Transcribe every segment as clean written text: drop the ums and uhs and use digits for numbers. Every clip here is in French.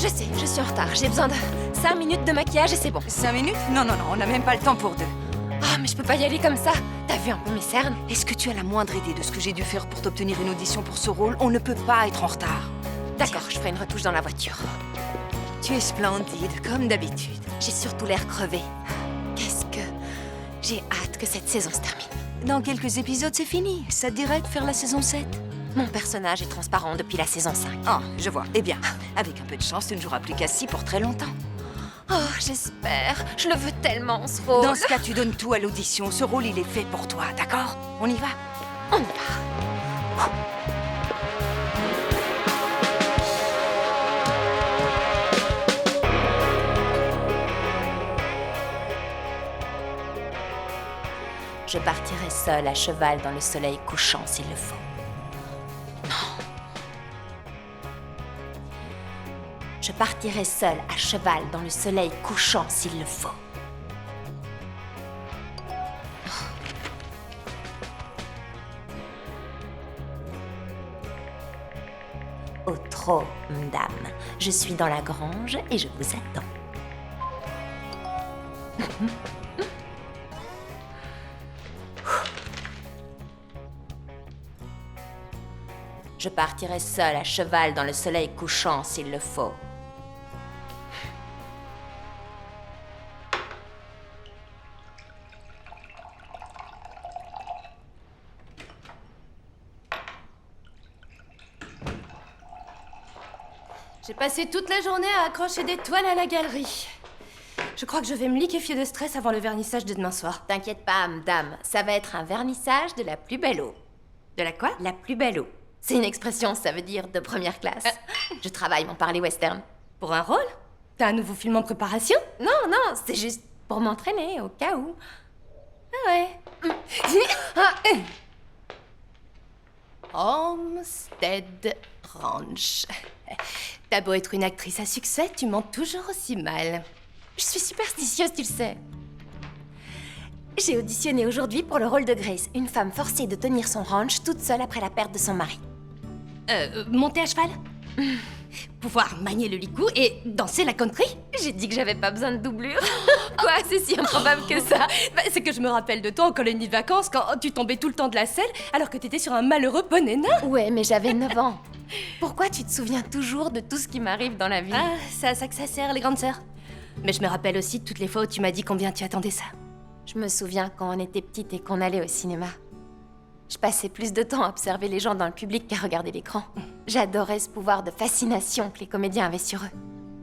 Je sais, je suis en retard. J'ai besoin de 5 minutes de maquillage et c'est bon. 5 minutes? Non, on n'a même pas le temps pour 2. Ah, mais je peux pas y aller comme ça. T'as vu un peu mes cernes? Est-ce que tu as la moindre idée de ce que j'ai dû faire pour t'obtenir une audition pour ce rôle? On ne peut pas être en retard. D'accord, je ferai une retouche dans la voiture. Tu es splendide, comme d'habitude. J'ai surtout l'air crevée. Qu'est-ce que... J'ai hâte que cette saison se termine. Dans quelques épisodes, c'est fini. Ça te dirait de faire la saison 7? Mon personnage est transparent depuis la saison 5. Ah, je vois. Eh bien, avec un peu de chance, tu ne joueras plus qu'à 6 pour très longtemps. Oh, j'espère. Je le veux tellement, ce rôle. Dans ce cas, tu donnes tout à l'audition. Ce rôle, il est fait pour toi, d'accord? On y va? On y va. Je partirai seule à cheval dans le soleil couchant s'il le faut. Non. Je partirai seule à cheval dans le soleil couchant s'il le faut. Au trot, madame. Je suis dans la grange et je vous attends. Je partirai seule à cheval dans le soleil couchant s'il le faut. J'ai passé toute la journée à accrocher des toiles à la galerie. Je crois que je vais me liquéfier de stress avant le vernissage de demain soir. T'inquiète pas, madame, ça va être un vernissage de la plus belle eau. De la quoi? La plus belle eau. C'est une expression, ça veut dire de première classe. Je travaille mon parler western. Pour un rôle? T'as un nouveau film en préparation? Non, c'est juste pour m'entraîner, au cas où. Ah ouais. Homestead Ranch. T'as beau être une actrice à succès, tu mens toujours aussi mal. Je suis superstitieuse, tu le sais. J'ai auditionné aujourd'hui pour le rôle de Grace, une femme forcée de tenir son ranch toute seule après la perte de son mari. Monter à cheval? Pouvoir manier le licou et danser la country? J'ai dit que j'avais pas besoin de doublure. Quoi, c'est si improbable que ça? C'est que je me rappelle de toi en colonie de vacances quand tu tombais tout le temps de la selle alors que t'étais sur un malheureux poney nain. Ouais, mais j'avais 9 ans. Pourquoi tu te souviens toujours de tout ce qui m'arrive dans la vie? Ah, c'est à ça que ça sert, les grandes sœurs. Mais je me rappelle aussi de toutes les fois où tu m'as dit combien tu attendais ça. Je me souviens quand on était petite et qu'on allait au cinéma. Je passais plus de temps à observer les gens dans le public qu'à regarder l'écran. J'adorais ce pouvoir de fascination que les comédiens avaient sur eux.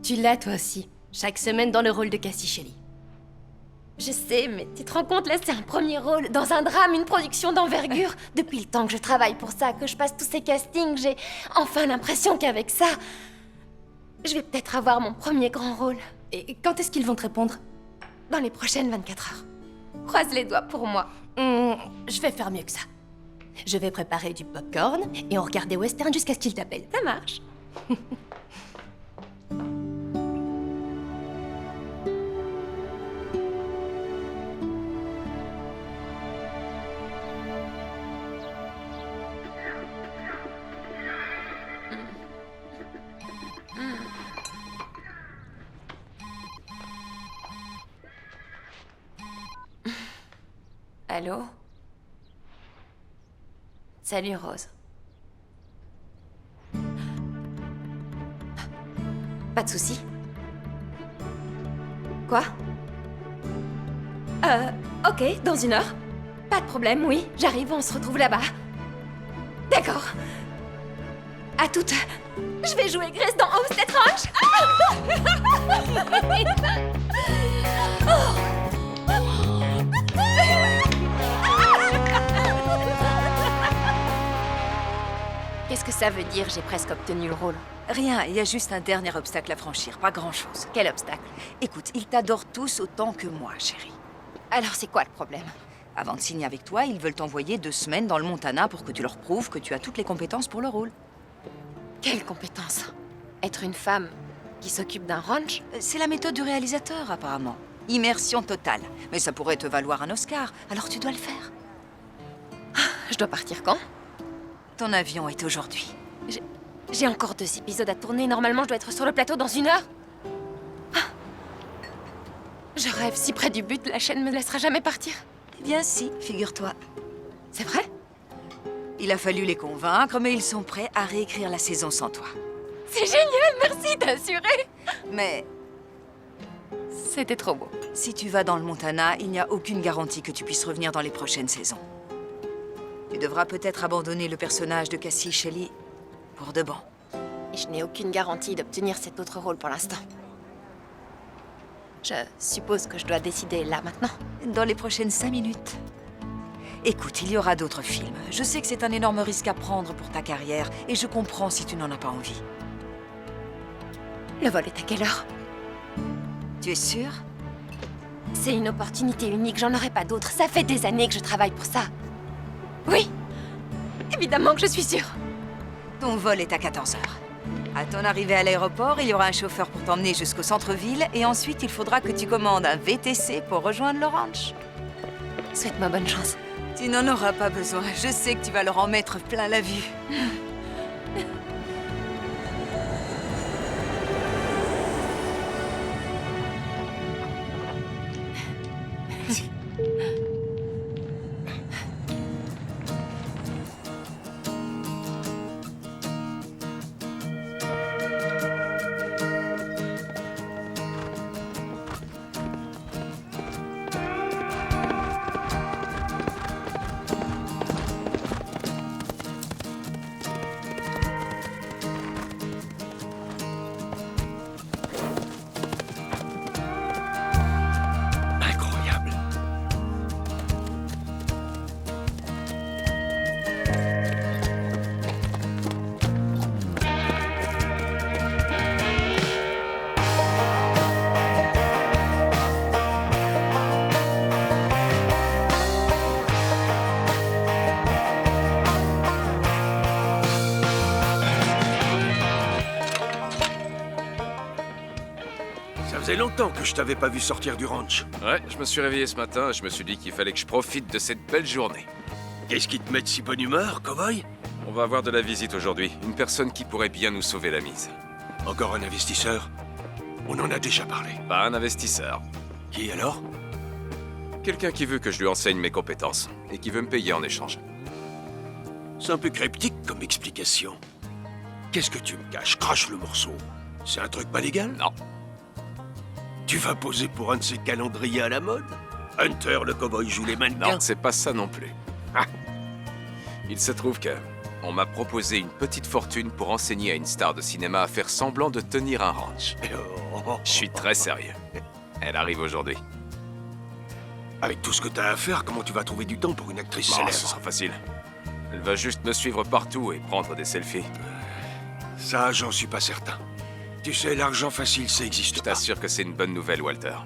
Tu l'as toi aussi, chaque semaine dans le rôle de Cassie Shelley. Je sais, mais tu te rends compte, là, c'est un premier rôle, dans un drame, une production d'envergure. Depuis le temps que je travaille pour ça, que je passe tous ces castings, j'ai enfin l'impression qu'avec ça, je vais peut-être avoir mon premier grand rôle. Et quand est-ce qu'ils vont te répondre? Dans les prochaines 24 heures. Croise les doigts pour moi. Je vais faire mieux que ça. Je vais préparer du popcorn et on regarde des westerns jusqu'à ce qu'ils t'appellent. Ça marche. Allô? Salut, Rose. Pas de soucis. Quoi? Ok, dans 1 heure. Pas de problème, oui. J'arrive, on se retrouve là-bas. D'accord. À toutes. Je vais jouer Grace dans Homestead Ranch. Qu'est-ce que ça veut dire, j'ai presque obtenu le rôle? Rien, il y a juste un dernier obstacle à franchir, pas grand-chose. Quel obstacle? Écoute, ils t'adorent tous autant que moi, chérie. Alors c'est quoi le problème? Avant de signer avec toi, ils veulent t'envoyer 2 semaines dans le Montana pour que tu leur prouves que tu as toutes les compétences pour le rôle. Quelle compétence? Être une femme qui s'occupe d'un ranch? C'est la méthode du réalisateur, apparemment. Immersion totale. Mais ça pourrait te valoir un Oscar, alors tu dois le faire. Je dois partir quand? Ton avion est aujourd'hui. J'ai encore 2 épisodes à tourner. Normalement, je dois être sur le plateau dans 1 heure. Ah. Je rêve si près du but, la chaîne me laissera jamais partir. Eh bien si, figure-toi. C'est vrai? Il a fallu les convaincre, mais ils sont prêts à réécrire la saison sans toi. C'est génial, merci d'assurer. Mais C'était trop beau. si tu vas dans le Montana, il n'y a aucune garantie que tu puisses revenir dans les prochaines saisons. Tu devras peut-être abandonner le personnage de Cassie Shelley pour de bon. Et je n'ai aucune garantie d'obtenir cet autre rôle pour l'instant. Je suppose que je dois décider là maintenant. Dans les prochaines 5 minutes. Écoute, il y aura d'autres films. Je sais que c'est un énorme risque à prendre pour ta carrière, et je comprends si tu n'en as pas envie. Le vol est à quelle heure? Tu es sûre? C'est une opportunité unique, j'en aurai pas d'autre. Ça fait des années que je travaille pour ça. Oui, évidemment que je suis sûre. Ton vol est à 14 heures. À ton arrivée à l'aéroport, il y aura un chauffeur pour t'emmener jusqu'au centre-ville, et ensuite il faudra que tu commandes un VTC pour rejoindre le ranch. Souhaite-moi bonne chance. Tu n'en auras pas besoin. Je sais que tu vas leur en mettre plein la vue. Incroyable. Ça faisait longtemps que je t'avais pas vu sortir du ranch. Ouais, je me suis réveillé ce matin et je me suis dit qu'il fallait que je profite de cette belle journée. Qu'est-ce qui te met de si bonne humeur, cowboy? On va avoir de la visite aujourd'hui. Une personne qui pourrait bien nous sauver la mise. Encore un investisseur? On en a déjà parlé. Pas un investisseur. Qui alors? Quelqu'un qui veut que je lui enseigne mes compétences et qui veut me payer en échange. C'est un peu cryptique comme explication. Qu'est-ce que tu me caches? Crache le morceau. C'est un truc pas légal? Non. Tu vas poser pour un de ces calendriers à la mode? Hunter, le cowboy, joue les mannequins? Non, c'est pas ça non plus. Ah. Il se trouve que on m'a proposé une petite fortune pour enseigner à une star de cinéma à faire semblant de tenir un ranch. Oh. Je suis très sérieux. Elle arrive aujourd'hui. Avec tout ce que t'as à faire, comment tu vas trouver du temps pour une actrice Bon, célèbre? ce sera facile. Elle va juste me suivre partout et prendre des selfies. Ça, j'en suis pas certain. Tu sais, l'argent facile, ça Je existe pas. t'assure que c'est une bonne nouvelle, Walter.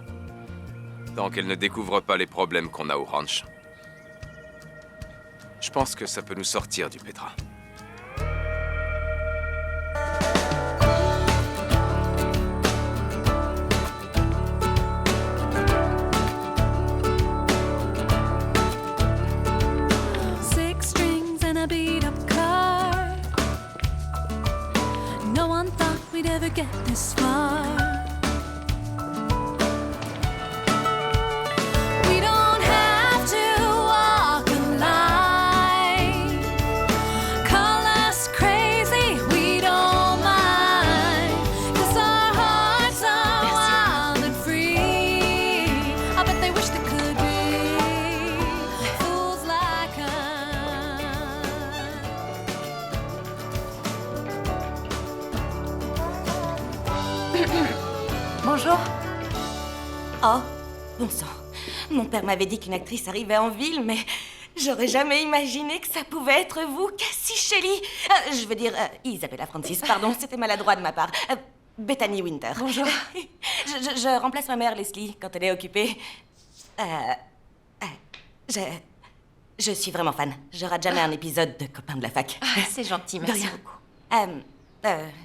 Tant qu'elle ne découvre pas les problèmes qu'on a au ranch. Je pense que ça peut nous sortir du pétrin. Six strings and a beat up car. No one thought we'd ever get this far. We don't have to walk a line. Call us crazy, we don't mind. 'Cause our hearts are wild and free. I bet they wish they could be fools like us. Bonjour. Oh, bon sang. Mon père m'avait dit qu'une actrice arrivait en ville, mais j'aurais jamais imaginé que ça pouvait être vous, Cassie Shelley. Je veux dire, Isabella Francis, pardon, c'était maladroit de ma part. Bethany Winter. Bonjour. Je remplace ma mère, Leslie, quand elle est occupée. Je suis vraiment fan. Je rate jamais un épisode de Copains de la fac. Ah, c'est gentil, De merci rien. beaucoup.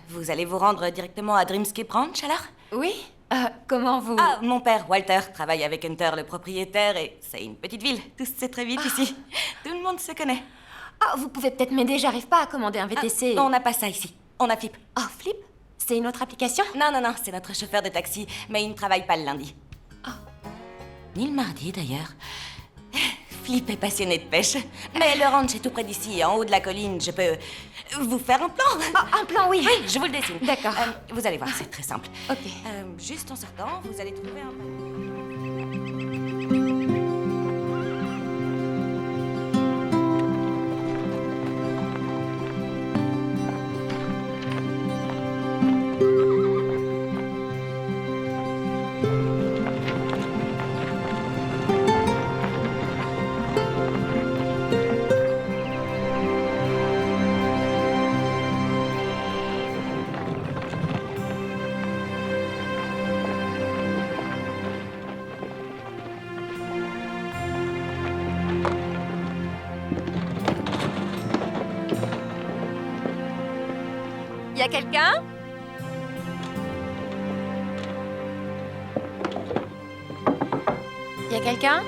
Vous allez vous rendre directement à Dreamscape Ranch, alors? Oui, comment vous... Ah, mon père, Walter, travaille avec Hunter, le propriétaire, et c'est une petite ville. Tout se sait très vite ici. Tout le monde se connaît. Ah, vous pouvez peut-être m'aider, j'arrive pas à commander un VTC. On n'a pas ça ici. On a Flip. Oh, Flip? C'est une autre application? Non, non, non, c'est notre chauffeur de taxi, mais il ne travaille pas le lundi. Ni le mardi, d'ailleurs. Flip est passionné de pêche, mais le ranch est tout près d'ici, en haut de la colline. Je peux vous faire un plan? Oh, un plan, oui. Oui, je vous le dessine. D'accord. Vous allez voir, c'est très simple. Ok. Juste en sortant, vous allez trouver un... Y a quelqu'un? Y a quelqu'un?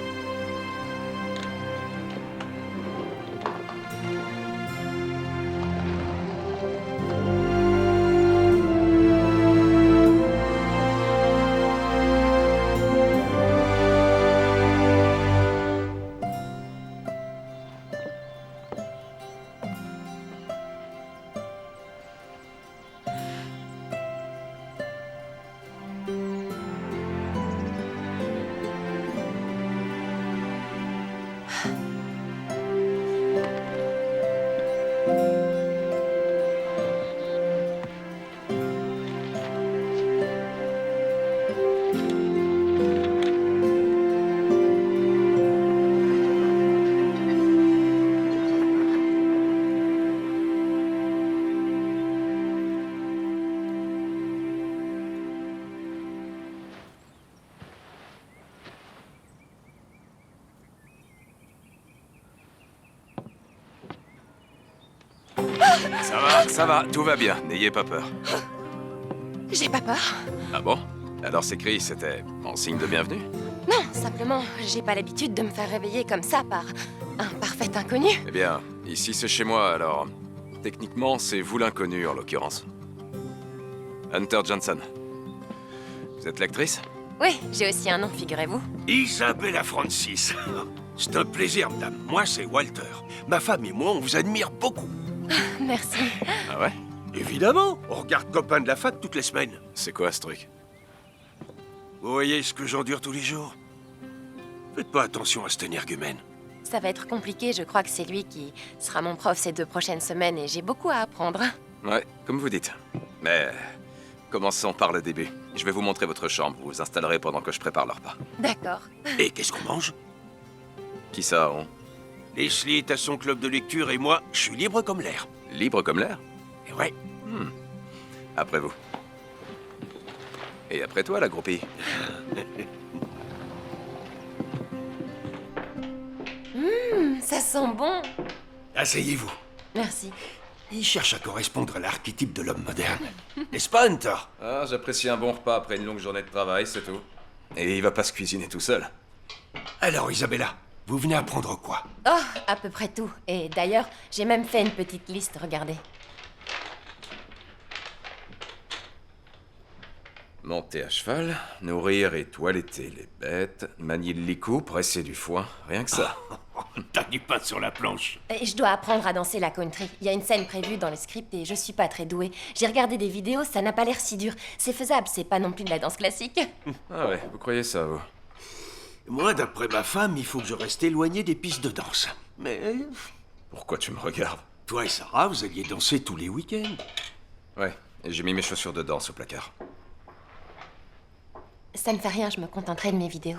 Ça va, tout va bien, n'ayez pas peur. J'ai pas peur. Ah bon? Alors ces cris, c'était en signe de bienvenue? Non, simplement, j'ai pas l'habitude de me faire réveiller comme ça par un parfait inconnu. Eh bien, ici c'est chez moi, alors... Techniquement, c'est vous l'inconnu, en l'occurrence. Hunter Johnson. Vous êtes l'actrice? Oui, j'ai aussi un nom, figurez-vous. Isabella Francis. C'est un plaisir, madame. Moi, c'est Walter. Ma femme et moi, on vous admire beaucoup. Merci. Ah ouais? Évidemment, on regarde Copains de la fac toutes les semaines. C'est quoi ce truc? Vous voyez ce que j'endure tous les jours? Faites pas attention à cet énergumène. Ça va être compliqué, je crois que c'est lui qui sera mon prof ces 2 prochaines semaines et j'ai beaucoup à apprendre. Ouais, comme vous dites. Mais... Commençons par le début. Je vais vous montrer votre chambre. Vous vous installerez pendant que je prépare le repas. D'accord. Et qu'est-ce qu'on mange? Qui ça, on? Leslie est à son club de lecture et moi, je suis libre comme l'air. Libre comme l'air? Et ouais, Après vous. Et après toi, la groupie. Ça sent bon. asseyez-vous. Merci. Il cherche à correspondre à l'archétype de l'homme moderne. N'est-ce pas, Hunter? Ah, j'apprécie un bon repas après une longue journée de travail, c'est tout. Et il va pas se cuisiner tout seul. Alors, Isabella, vous venez apprendre quoi? Oh, à peu près tout. Et d'ailleurs, j'ai même fait une petite liste, regardez. Monter à cheval, nourrir et toiletter les bêtes, manier le licou, presser du foin, rien que ça. T'as du pain sur la planche. Et je dois apprendre à danser la country. Il y a une scène prévue dans le script et je suis pas très douée. J'ai regardé des vidéos, ça n'a pas l'air si dur. C'est faisable, c'est pas non plus de la danse classique. Ah ouais, vous croyez ça, vous? Moi, d'après ma femme, il faut que je reste éloigné des pistes de danse. Mais Pourquoi tu me regardes? toi et Sarah, vous alliez danser tous les week-ends. Ouais, et j'ai mis mes chaussures de danse au placard. Ça ne fait rien, je me contenterai de mes vidéos.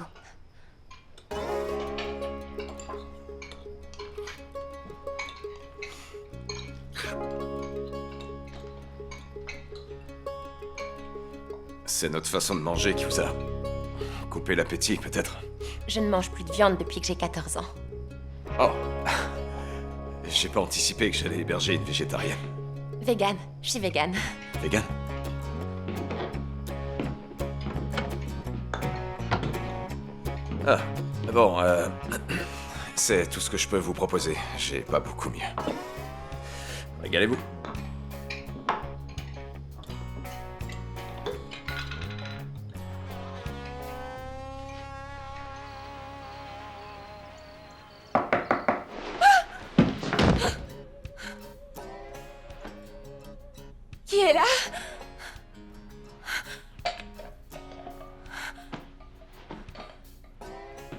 C'est notre façon de manger qui vous a coupé l'appétit, peut-être? Je ne mange plus de viande depuis que j'ai 14 ans. Oh! J'ai pas anticipé que j'allais héberger une végétarienne. Vegan, je suis vegan. Vegan? Ah, bon, c'est tout ce que je peux vous proposer. J'ai pas beaucoup mieux. Régalez-vous.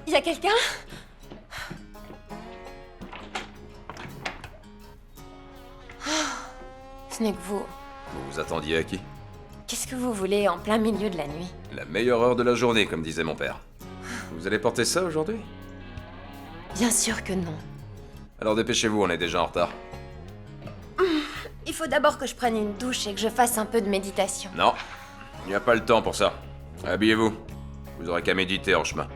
Y a quelqu'un? Ce n'est que vous. Vous vous attendiez à qui? Qu'est-ce que vous voulez en plein milieu de la nuit? La meilleure heure de la journée, comme disait mon père. Vous allez porter ça aujourd'hui? Bien sûr que non. Alors dépêchez-vous, on est déjà en retard. Il faut d'abord que je prenne une douche et que je fasse un peu de méditation. Non, il n'y a pas le temps pour ça. Habillez-vous. Vous aurez qu'à méditer en chemin.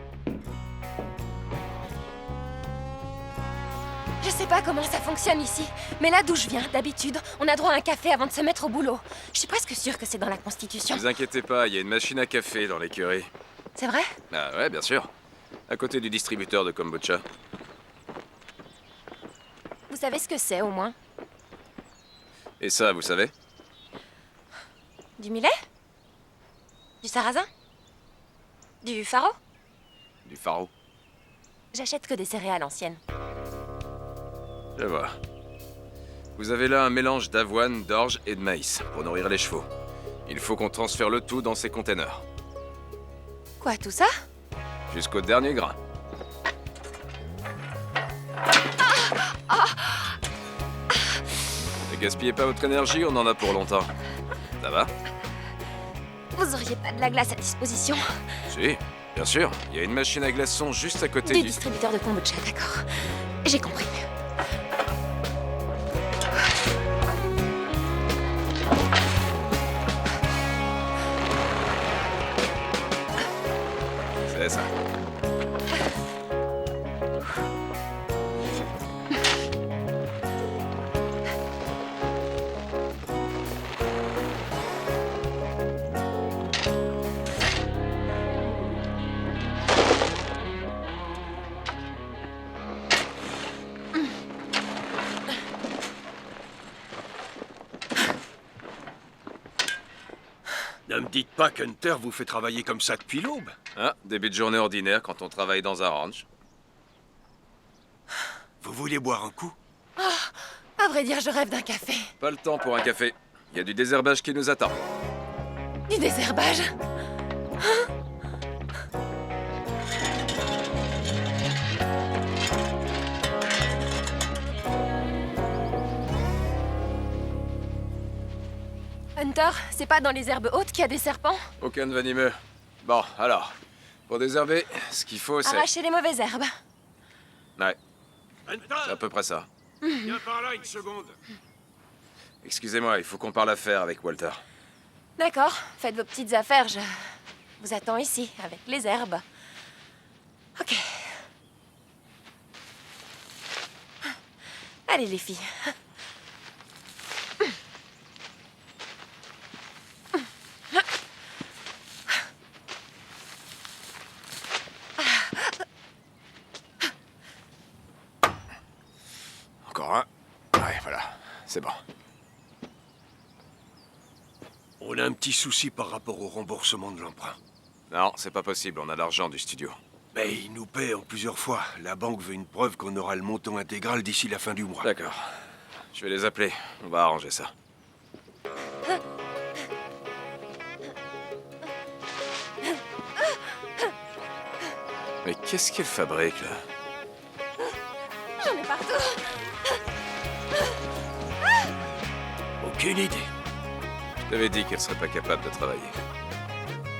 Je sais pas comment ça fonctionne ici, mais là d'où je viens, d'habitude, on a droit à un café avant de se mettre au boulot. Je suis presque sûre que c'est dans la Constitution. Ne vous inquiétez pas, il y a une machine à café dans l'écurie. C'est vrai? Ah ouais, bien sûr. À côté du distributeur de kombucha. Vous savez ce que c'est au moins? Et ça, vous savez? Du millet? Du sarrasin? Du faro? Du faro. J'achète que des céréales anciennes. Je vois. Vous avez là un mélange d'avoine, d'orge et de maïs pour nourrir les chevaux. Il faut qu'on transfère le tout dans ces containers. Quoi, tout ça? Jusqu'au dernier grain. Ne gaspillez pas votre énergie, on en a pour longtemps. Ça va? Vous auriez pas de la glace à disposition? Si, bien sûr. Il y a une machine à glaçons juste à côté Du du... distributeur de kombucha, d'accord. J'ai compris. C'est ça. Ne me dites pas qu'Hunter vous fait travailler comme ça depuis l'aube. Ah, début de journée ordinaire quand on travaille dans un ranch. Vous voulez boire un coup? À vrai dire, je rêve d'un café. Pas le temps pour un café. Il y a du désherbage qui nous attend. Du désherbage? Hunter, c'est pas dans les herbes hautes qu'il y a des serpents? Aucun de venimeux. Bon, alors, pour désherber, ce qu'il faut, c'est... Arracher les mauvaises herbes. Ouais, c'est à Hunter, peu près ça. viens par là une seconde. Excusez-moi, il faut qu'on parle affaires avec Walter. D'accord, faites vos petites affaires, je vous attends ici, avec les herbes. Ok. Allez les filles. Encore un. Ouais, voilà, c'est bon. On a un petit souci par rapport au remboursement de l'emprunt. Non, c'est pas possible, on a l'argent du studio. Mais ils nous paient en plusieurs fois. La banque veut une preuve qu'on aura le montant intégral d'ici la fin du mois. D'accord. Je vais les appeler, on va arranger ça. Mais qu'est-ce qu'elle fabrique, là? J'en ai partout. Aucune idée. Je t'avais dit qu'elle serait pas capable de travailler.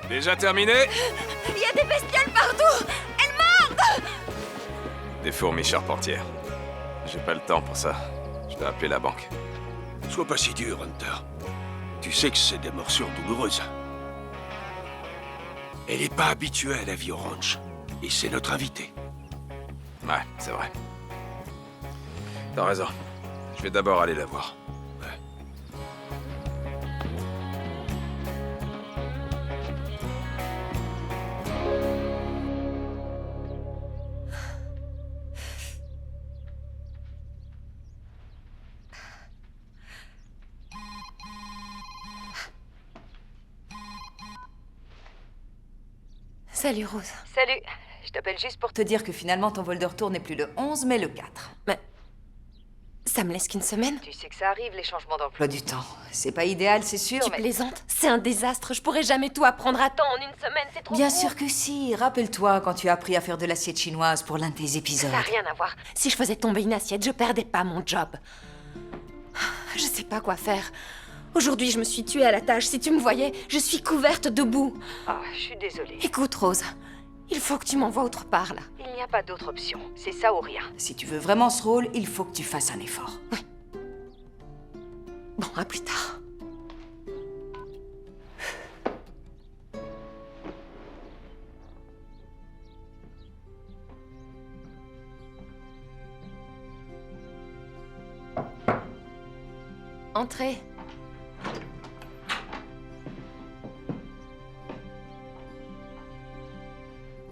Déjà terminé? Il y a des bestioles partout. Elles mordent. Des fourmis charpentières. J'ai pas le temps pour ça. Je vais appeler la banque. Sois pas si dur, Hunter. Tu sais que c'est des morsures douloureuses. Elle est pas habituée à la vie au ranch. Et c'est notre invité. Ouais, c'est vrai. T'as raison. Je vais d'abord aller la voir. Salut Rose. Salut. Je t'appelle juste pour te dire que finalement ton vol de retour n'est plus le 11 mais le 4. Mais Ça me laisse qu'une semaine. Tu sais que ça arrive, les changements d'emploi du temps. C'est pas idéal, c'est sûr, Tu mais... plaisantes? C'est un désastre. Je pourrais jamais tout apprendre à temps en une semaine. C'est trop Bien court. sûr que si. Rappelle-toi quand tu as appris à faire de l'assiette chinoise pour l'un de tes épisodes. Ça n'a rien à voir. Si je faisais tomber une assiette, je perdais pas mon job. Je sais pas quoi faire. Aujourd'hui, je me suis tuée à la tâche. Si tu me voyais, je suis couverte de boue. Ah, je suis désolée. Écoute, Rose, il faut que tu m'envoies autre part, là. Il n'y a pas d'autre option. C'est ça ou rien. Si tu veux vraiment ce rôle, il faut que tu fasses un effort. Bon, à plus tard. Entrez.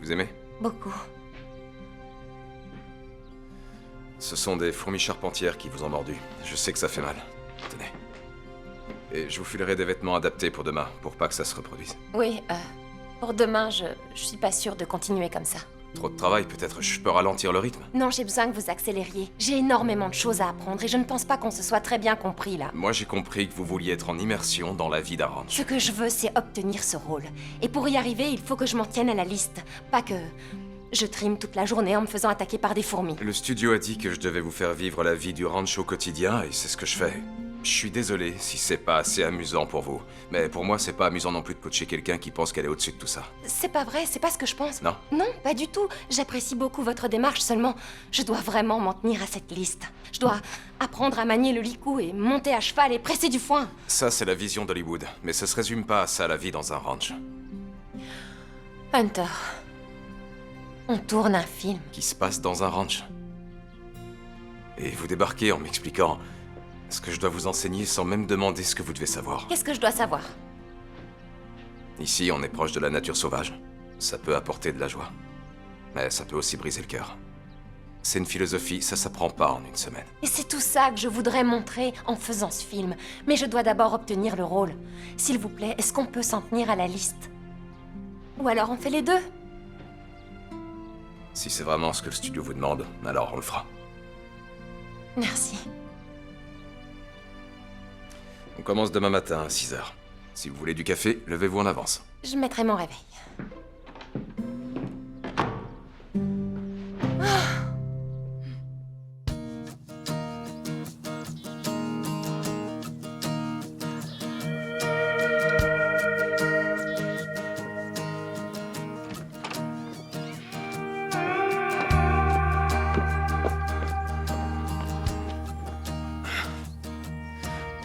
Vous aimez? Beaucoup. Ce sont des fourmis charpentières qui vous ont mordu. Je sais que ça fait mal. Tenez. Et je vous filerai des vêtements adaptés pour demain, pour pas que ça se reproduise. Oui, pour demain, je suis pas sûre de continuer comme ça. Trop de travail, peut-être je peux ralentir le rythme. Non, j'ai besoin que vous accélériez. J'ai énormément de choses à apprendre et je ne pense pas qu'on se soit très bien compris là. Moi j'ai compris que vous vouliez être en immersion dans la vie d'un ranch. Ce que je veux, c'est obtenir ce rôle. Et pour y arriver, il faut que je m'en tienne à la liste. Pas que je trime toute la journée en me faisant attaquer par des fourmis. Le studio a dit que je devais vous faire vivre la vie du ranch au quotidien et c'est ce que je fais. Je suis désolé si c'est pas assez amusant pour vous. Mais pour moi, c'est pas amusant non plus de coacher quelqu'un qui pense qu'elle est au-dessus de tout ça. C'est pas vrai, c'est pas ce que je pense. Non? Non, pas du tout. J'apprécie beaucoup votre démarche, seulement je dois vraiment m'en tenir à cette liste. Je dois apprendre à manier le licou et monter à cheval et presser du foin. Ça, c'est la vision d'Hollywood. Mais ça se résume pas à ça, la vie dans un ranch. Hunter, on tourne un film. Qui se passe dans un ranch. Et vous débarquez en m'expliquant ce que je dois vous enseigner sans même demander ce que vous devez savoir. Qu'est-ce que je dois savoir? Ici, on est proche de la nature sauvage. Ça peut apporter de la joie. Mais ça peut aussi briser le cœur. C'est une philosophie, ça s'apprend pas en une semaine. Et c'est tout ça que je voudrais montrer en faisant ce film. Mais je dois d'abord obtenir le rôle. S'il vous plaît, est-ce qu'on peut s'en tenir à la liste? Ou alors on fait les deux? Si c'est vraiment ce que le studio vous demande, alors on le fera. Merci. On commence demain matin à 6h. Si vous voulez du café, levez-vous en avance. Je mettrai mon réveil.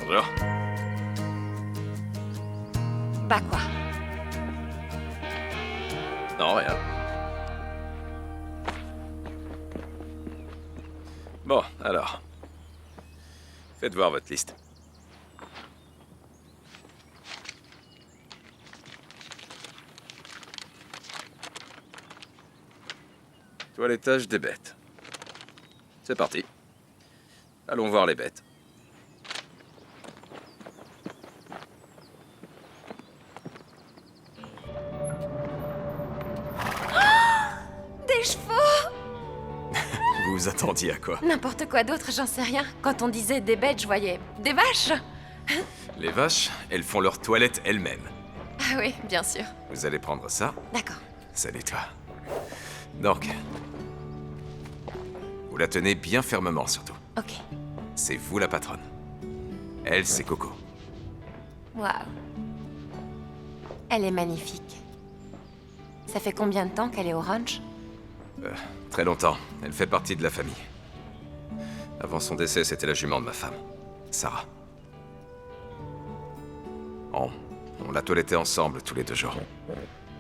Bonjour. Bah quoi? Non, rien. Bon, alors. Faites voir votre liste. Toilettage des bêtes. C'est parti. Allons voir les bêtes. Des chevaux! Vous vous attendiez à quoi? N'importe quoi d'autre, j'en sais rien. Quand on disait des bêtes, je voyais des vaches. Les vaches, elles font leur toilette elles-mêmes. Ah oui, bien sûr. Vous allez prendre ça, D'accord. ça nettoie. Donc, vous la tenez bien fermement surtout. Ok. C'est vous la patronne. Elle, c'est Coco. Waouh. Elle est magnifique. Ça fait combien de temps qu'elle est au ranch? Très longtemps. Elle fait partie de la famille. Avant son décès, c'était la jument de ma femme, Sarah. On la toilettait ensemble tous les 2 jours.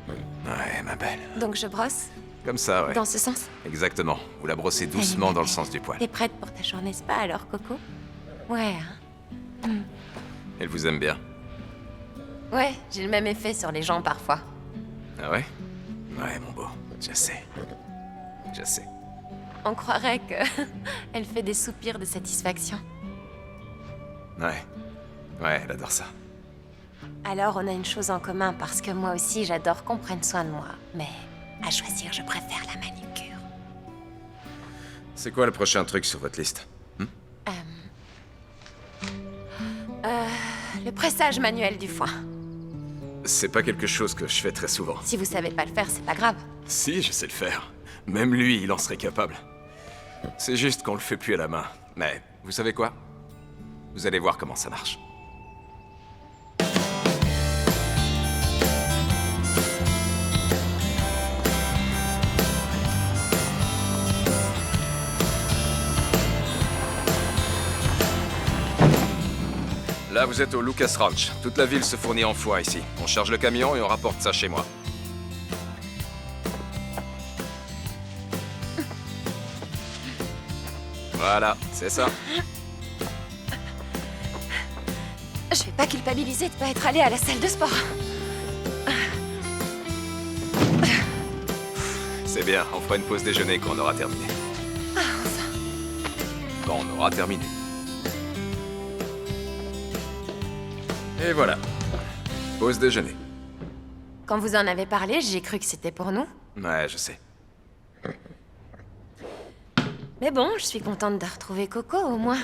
Ouais, ma belle. Donc je brosse? Comme ça, ouais. Dans ce sens? Exactement. Vous la brossez doucement dans le sens du poil. T'es prête pour ta journée spa alors, Coco? Ouais, hein? Elle vous aime bien. Ouais, j'ai le même effet sur les gens parfois. Ah ouais? Ouais, mon beau. Je sais. Je sais. On croirait que elle fait des soupirs de satisfaction. Ouais. Ouais, elle adore ça. Alors on a une chose en commun parce que moi aussi j'adore qu'on prenne soin de moi. Mais à choisir, je préfère la manucure. C'est quoi le prochain truc sur votre liste? Euh, le pressage manuel du foin. C'est pas quelque chose que je fais très souvent. Si vous savez pas le faire, c'est pas grave. Si, je sais le faire. Même lui, il en serait capable. C'est juste qu'on le fait plus à la main. Mais, vous savez quoi? Vous allez voir comment ça marche. Là, vous êtes au Lucas Ranch. Toute la ville se fournit en foin ici. On charge le camion et on rapporte ça chez moi. Voilà, c'est ça. Je vais pas culpabiliser de pas être allée à la salle de sport. C'est bien, on fera une pause déjeuner quand on aura terminé. Quand on aura terminé. Et voilà. Pause déjeuner. Quand vous en avez parlé, j'ai cru que c'était pour nous. Ouais, je sais. Mais bon, je suis contente de retrouver Coco, au moins.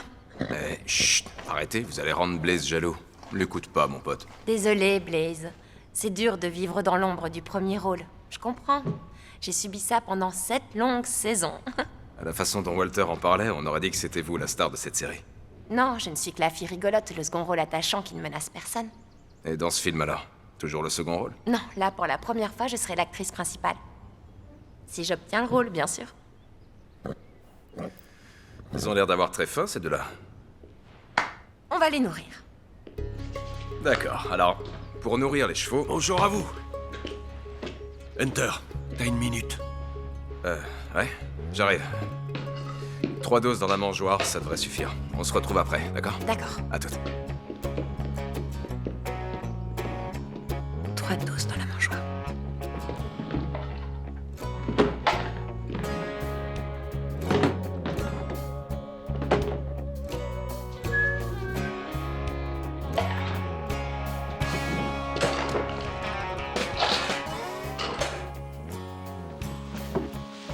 Mais chut, arrêtez, vous allez rendre Blaze jaloux. L'écoute pas, mon pote. Désolée, Blaze. C'est dur de vivre dans l'ombre du premier rôle. Je comprends. J'ai subi ça pendant 7 longues saisons. À la façon dont Walter en parlait, on aurait dit que c'était vous la star de cette série. Non, je ne suis que la fille rigolote, le second rôle attachant qui ne menace personne. Et dans ce film-là, toujours le second rôle? Non, là, pour la première fois, je serai l'actrice principale. Si j'obtiens le rôle, bien sûr. Ils ont l'air d'avoir très faim, ces deux-là. On va les nourrir. D'accord, alors, pour nourrir les chevaux... Bonjour à vous. Hunter, t'as une minute. Ouais, j'arrive. 3 doses dans la mangeoire, ça devrait suffire. On se retrouve après, d'accord? D'accord. À toutes. 3 doses dans la mangeoire.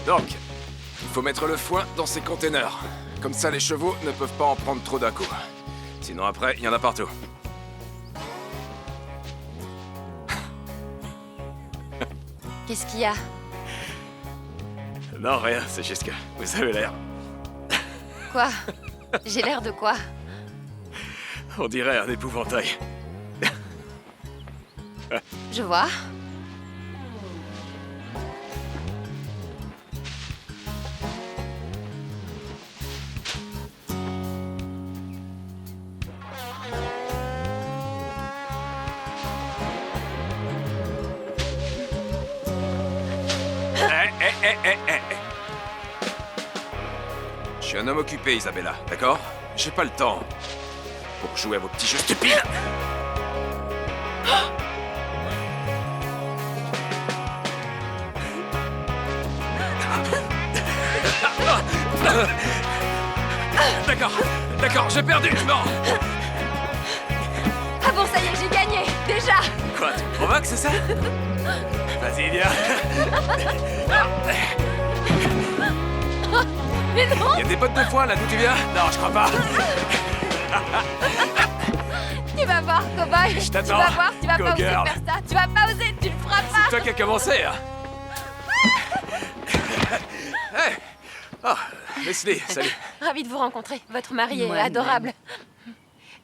Donc, il faut mettre le foin dans ces containers. Comme ça, les chevaux ne peuvent pas en prendre trop d'un coup. Sinon, après, il y en a partout. Qu'est-ce qu'il y a? Non, rien, c'est juste que vous avez l'air... Quoi? J'ai l'air de quoi? On dirait un épouvantail. Je vois. Je suis un homme occupé, Isabella, d'accord? J'ai pas le temps pour jouer à vos petits jeux stupides. D'accord, j'ai perdu, non! Ah bon, ça y est, j'ai gagné, déjà! Quoi, tu me provoques, c'est ça? Vas-y, viens. Mais non! Y a des bottes de foin là d'où tu viens? Non, je crois pas. Tu vas voir, cowboy! Je t'attends, Tu vas voir, tu vas pas oser go-girl. faire ça! Tu vas pas oser, tu le feras pas! C'est toi qui as commencé, hein? Hey! Oh, Leslie, salut. Ravie de vous rencontrer. Votre mari est Moi-même. adorable.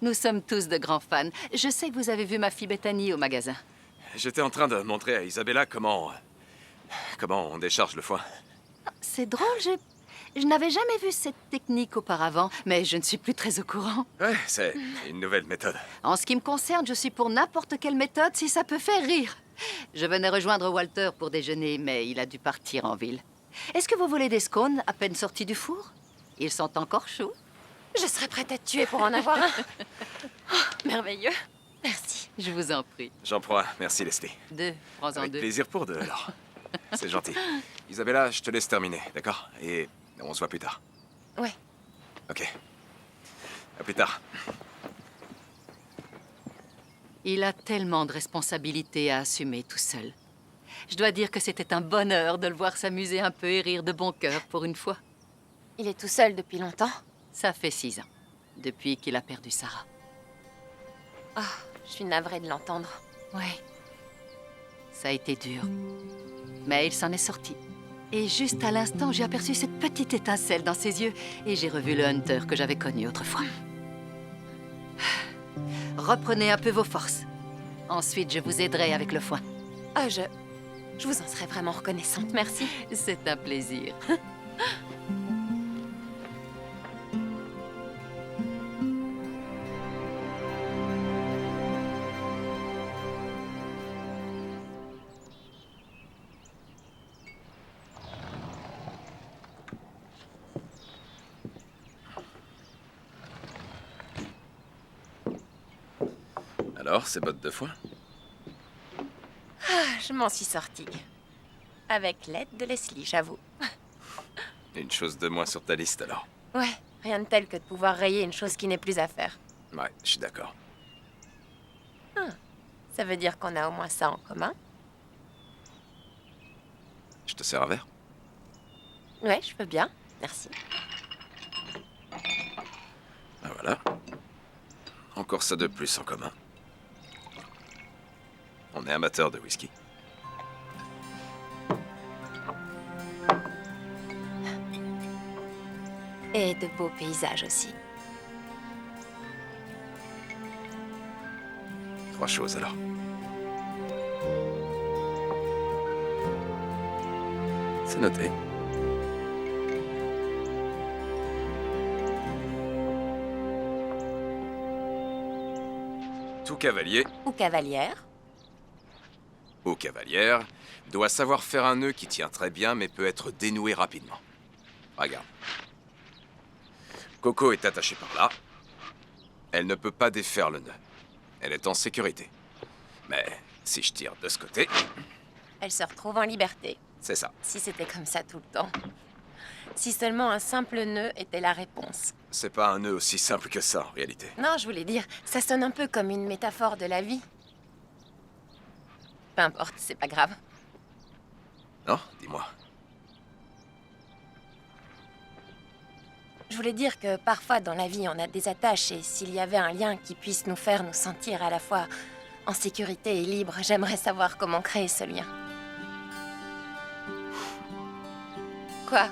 Nous sommes tous de grands fans. Je sais que vous avez vu ma fille Bethany au magasin. J'étais en train de montrer à Isabella comment on décharge le foin. C'est drôle, je n'avais jamais vu cette technique auparavant, mais je ne suis plus très au courant. Ouais, c'est une nouvelle méthode. En ce qui me concerne, je suis pour n'importe quelle méthode si ça peut faire rire. Je venais rejoindre Walter pour déjeuner, mais il a dû partir en ville. Est-ce que vous voulez des scones à peine sortis du four? Ils sont encore chauds. Je serais prête à te tuer pour en avoir un. Oh, merveilleux. Merci. Je vous en prie. J'en prends un. Merci, Leslie. 2, prends-en Avec 2. plaisir pour 2, alors. C'est gentil. Isabella, je te laisse terminer, d'accord? Et on se voit plus tard. Ouais. Ok. À plus tard. Il a tellement de responsabilités à assumer tout seul. Je dois dire que c'était un bonheur de le voir s'amuser un peu et rire de bon cœur pour une fois. Il est tout seul depuis longtemps. Ça fait 6 ans, depuis qu'il a perdu Sarah. Ah, je suis navrée de l'entendre. Ouais. Ça a été dur. Mais il s'en est sorti. Et juste à l'instant, j'ai aperçu cette petite étincelle dans ses yeux et j'ai revu le Hunter que j'avais connu autrefois. Reprenez un peu vos forces. Ensuite, je vous aiderai avec le foin. Ah, je vous en serais vraiment reconnaissante, merci. C'est un plaisir. Alors, ces bottes de foin? Ah, je m'en suis sortie. Avec l'aide de Leslie, j'avoue. Une chose de moins sur ta liste, alors. Ouais, rien de tel que de pouvoir rayer une chose qui n'est plus à faire. Ouais, je suis d'accord. Ça veut dire qu'on a au moins ça en commun. Je te sers un verre? Ouais, je veux bien, merci. Ah, voilà. Encore ça de plus en commun. On est amateur de whisky. Et de beaux paysages aussi. 3 choses, alors. C'est noté. Tout cavalier Ou cavalière. ou cavalière doit savoir faire un nœud qui tient très bien mais peut être dénoué rapidement. Regarde. Coco est attachée par là. Elle ne peut pas défaire le nœud. Elle est en sécurité. Mais si je tire de ce côté, Elle se retrouve en liberté. c'est ça. Si c'était comme ça tout le temps. Si seulement un simple nœud était la réponse. C'est pas un nœud aussi simple que ça en réalité. Non, je voulais dire, ça sonne un peu comme une métaphore de la vie. Peu importe, c'est pas grave. Non? Dis-moi. Je voulais dire que parfois dans la vie, on a des attaches et s'il y avait un lien qui puisse nous faire nous sentir à la fois en sécurité et libre, j'aimerais savoir comment créer ce lien. Quoi?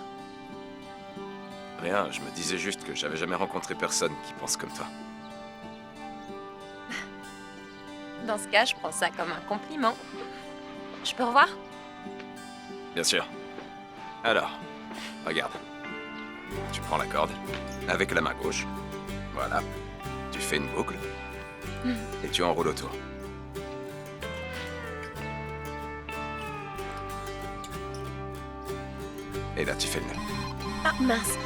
Rien, je me disais juste que j'avais jamais rencontré personne qui pense comme toi. Dans ce cas, je prends ça comme un compliment. Je peux revoir? Bien sûr. Alors, regarde. Tu prends la corde avec la main gauche. Voilà. Tu fais une boucle et tu enroules autour. Et là, tu fais le nœud. Ah, mince.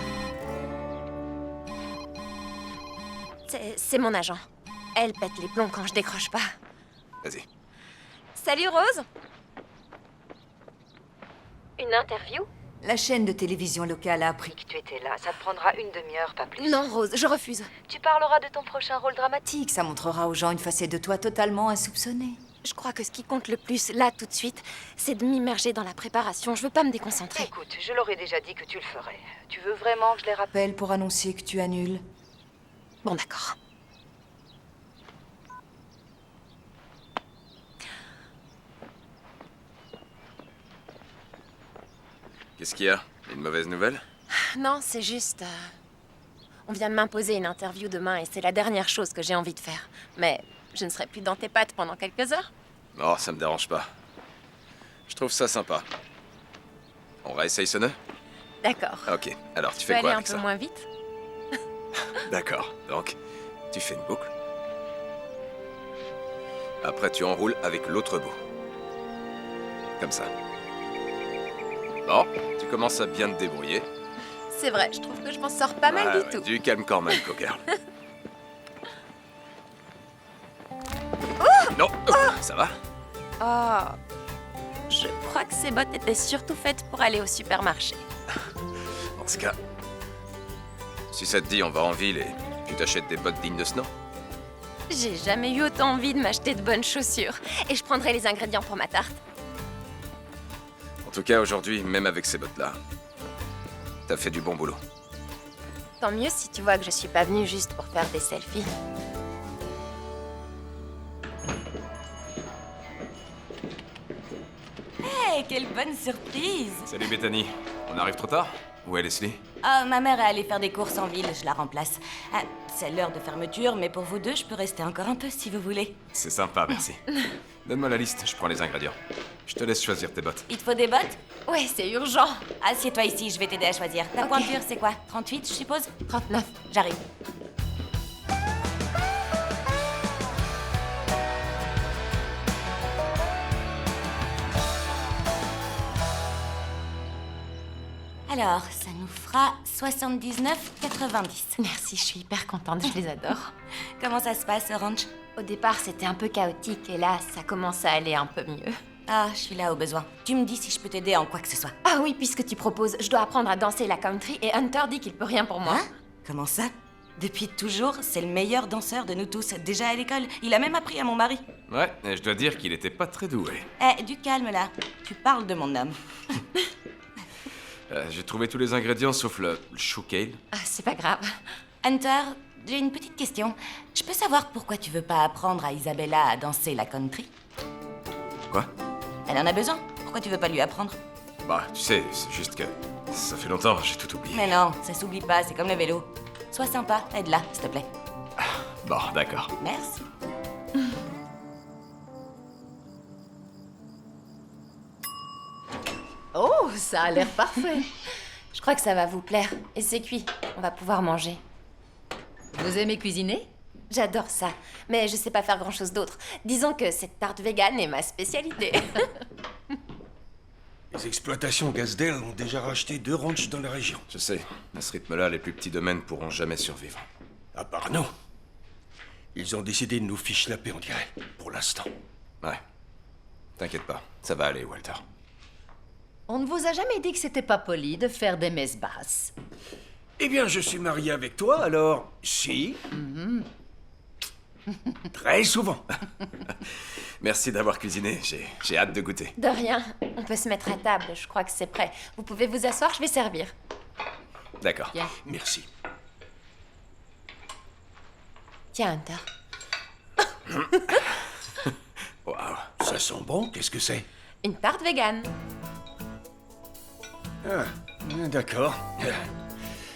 C'est mon agent. Elle pète les plombs quand je décroche pas. Vas-y. Salut Rose. Une interview? La chaîne de télévision locale a appris que tu étais là. Ça te prendra une demi-heure, pas plus. Non Rose, je refuse. Tu parleras de ton prochain rôle dramatique. Ça montrera aux gens une facette de toi totalement insoupçonnée. Je crois que ce qui compte le plus, là, tout de suite, c'est de m'immerger dans la préparation. Je veux pas me déconcentrer. Écoute, je leur ai déjà dit que tu le ferais. Tu veux vraiment que je les rappelle pour annoncer que tu annules? Bon, d'accord. Qu'est-ce qu'il y a? Une mauvaise nouvelle? Non, c'est juste... On vient de m'imposer une interview demain et c'est la dernière chose que j'ai envie de faire. Mais je ne serai plus dans tes pattes pendant quelques heures. Oh, ça me dérange pas. Je trouve ça sympa. On réessaye ce nœud? D'accord. Ok, alors tu Tu peux fais quoi aller un avec peu ça? moins vite? D'accord, donc tu fais une boucle. Après tu enroules avec l'autre bout. Comme ça. Bon, tu commences à bien te débrouiller. C'est vrai, je trouve que je m'en sors pas mal Ouais, du tout. Du calme quand même, co-girl. Non, ça va? Oh, je crois que ces bottes étaient surtout faites pour aller au supermarché. Dans ce cas, si ça te dit, on va en ville et tu t'achètes des bottes dignes de ce nom? J'ai jamais eu autant envie de m'acheter de bonnes chaussures. Et je prendrai les ingrédients pour ma tarte. En tout cas, aujourd'hui, même avec ces bottes-là, t'as fait du bon boulot. Tant mieux si tu vois que je suis pas venue juste pour faire des selfies. Ouais, quelle bonne surprise. Salut Bethany. On arrive trop tard? Où est Leslie? Ah, ma mère est allée faire des courses en ville, je la remplace. Ah, c'est l'heure de fermeture, mais pour vous deux, je peux rester encore un peu si vous voulez. C'est sympa, merci. Donne-moi la liste, je prends les ingrédients. Je te laisse choisir tes bottes. Il te faut des bottes? Ouais, c'est urgent. Assieds-toi ici, je vais t'aider à choisir. Ta Ok. pointure, c'est quoi? 38, je suppose? 39. J'arrive. Alors, ça nous fera 79,90. Merci, je suis hyper contente, je les adore. Comment ça se passe, Orange? Au départ, c'était un peu chaotique et là, ça commence à aller un peu mieux. Ah, je suis là au besoin. Tu me dis si je peux t'aider en quoi que ce soit. Ah oui, puisque tu proposes, je dois apprendre à danser la country et Hunter dit qu'il peut rien pour moi. Hein? Comment ça? Depuis toujours, c'est le meilleur danseur de nous tous. Déjà à l'école, il a même appris à mon mari. Ouais, et je dois dire qu'il était pas très doué. Eh, du calme là. Tu parles de mon homme. J'ai trouvé tous les ingrédients sauf le chou kale. Ah, c'est pas grave. Hunter, j'ai une petite question. Je peux savoir pourquoi tu veux pas apprendre à Isabella à danser la country? Quoi? Elle en a besoin. Pourquoi tu veux pas lui apprendre? Bah, tu sais, c'est juste que ça fait longtemps, j'ai tout oublié. Mais non, ça s'oublie pas, c'est comme le vélo. Sois sympa, aide-la, s'il te plaît. Bon, d'accord. Merci. Oh, ça a l'air parfait. Je crois que ça va vous plaire. Et c'est cuit. On va pouvoir manger. Vous aimez cuisiner? J'adore ça. Mais je sais pas faire grand chose d'autre. Disons que cette tarte végane est ma spécialité. Les exploitations Gazdale ont déjà racheté 2 ranchs dans la région. Je sais, à ce rythme-là, les plus petits domaines pourront jamais survivre. À part nous. Ils ont décidé de nous fiche-napper, on dirait, pour l'instant. Ouais. T'inquiète pas, ça va aller, Walter. On ne vous a jamais dit que c'était pas poli de faire des messes basses. Eh bien, je suis marié avec toi, alors... Si. Très souvent. Merci d'avoir cuisiné, j'ai hâte de goûter. De rien. On peut se mettre à table. Je crois que c'est prêt. Vous pouvez vous asseoir, je vais servir. D'accord. Bien. Merci. Tiens, Hunter. Waouh. Ça sent bon, qu'est-ce que c'est? Une tarte végane. Ah, d'accord.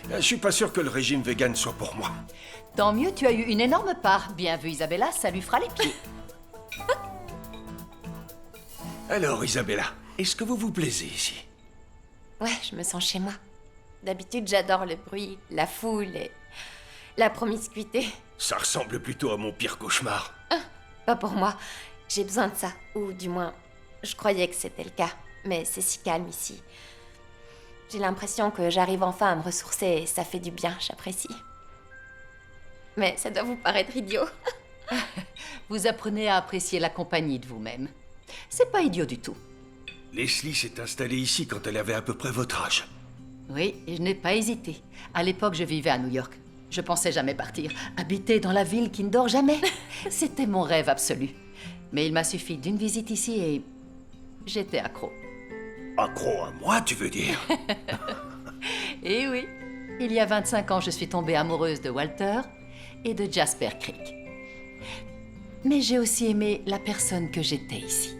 Je suis pas sûr que le régime vegan soit pour moi. Tant mieux, tu as eu une énorme part. Bien vu, Isabella, ça lui fera les pieds. Alors, Isabella, est-ce que vous vous plaisez ici? Ouais, je me sens chez moi. D'habitude, j'adore le bruit, la foule et la promiscuité. Ça ressemble plutôt à mon pire cauchemar. Pas pour moi. J'ai besoin de ça. Ou du moins, je croyais que c'était le cas. Mais c'est si calme ici. J'ai l'impression que j'arrive enfin à me ressourcer et ça fait du bien, j'apprécie. Mais ça doit vous paraître idiot. Vous apprenez à apprécier la compagnie de vous-même. C'est pas idiot du tout. Leslie s'est installée ici quand elle avait à peu près votre âge. Oui, et je n'ai pas hésité. À l'époque, je vivais à New York. Je pensais jamais partir. Habiter dans la ville qui ne dort jamais. C'était mon rêve absolu. Mais il m'a suffi d'une visite ici et j'étais accro. Accro à moi, tu veux dire? Et oui, il y a 25 ans, je suis tombée amoureuse de Walter et de Jasper Creek. Mais j'ai aussi aimé la personne que j'étais ici.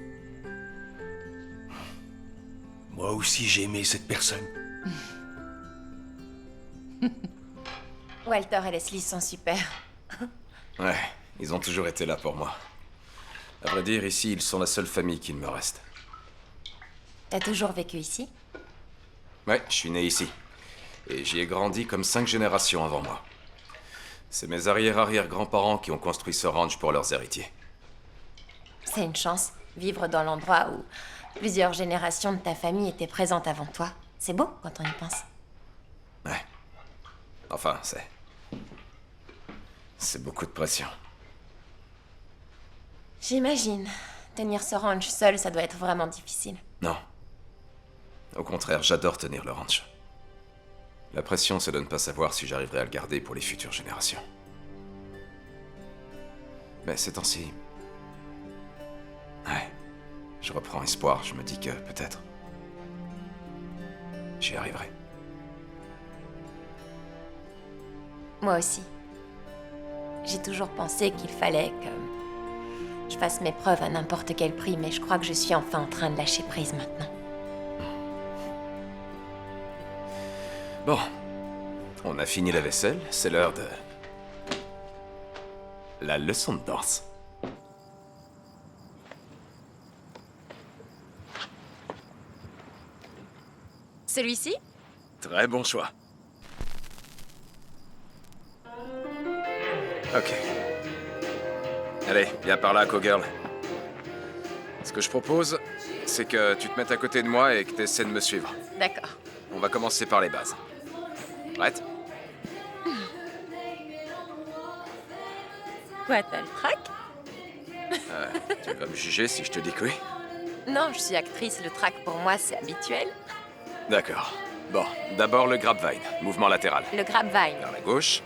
Moi aussi, j'ai aimé cette personne. Walter et Leslie sont super. Ouais, ils ont toujours été là pour moi. À vrai dire, ici, ils sont la seule famille qui me reste. T'as toujours vécu ici? Ouais, je suis né ici. Et j'y ai grandi comme 5 générations avant moi. C'est mes arrière-arrière-grands-parents qui ont construit ce ranch pour leurs héritiers. C'est une chance, vivre dans l'endroit où plusieurs générations de ta famille étaient présentes avant toi. C'est beau quand on y pense. Ouais. Enfin, c'est beaucoup de pression. J'imagine. Tenir ce ranch seul, ça doit être vraiment difficile. Non. Au contraire, j'adore tenir le ranch. La pression, c'est de ne pas savoir si j'arriverai à le garder pour les futures générations. Mais ces temps-ci... Ouais. Je reprends espoir, je me dis que peut-être... j'y arriverai. Moi aussi. J'ai toujours pensé qu'il fallait que je fasse mes preuves à n'importe quel prix, mais je crois que je suis enfin en train de lâcher prise maintenant. Bon. On a fini la vaisselle, c'est l'heure de... la leçon de danse. Celui-ci? Très bon choix. Ok. Allez, viens par là, Cowgirl. Ce que je propose, c'est que tu te mettes à côté de moi et que tu essaies de me suivre. D'accord. On va commencer par les bases. Prête? Quoi, t'as le trac? Tu vas me juger si je te dis que oui? Non, je suis actrice, le trac pour moi c'est habituel. D'accord. Bon, d'abord le grapevine, mouvement latéral. Le grapevine. Vers la gauche,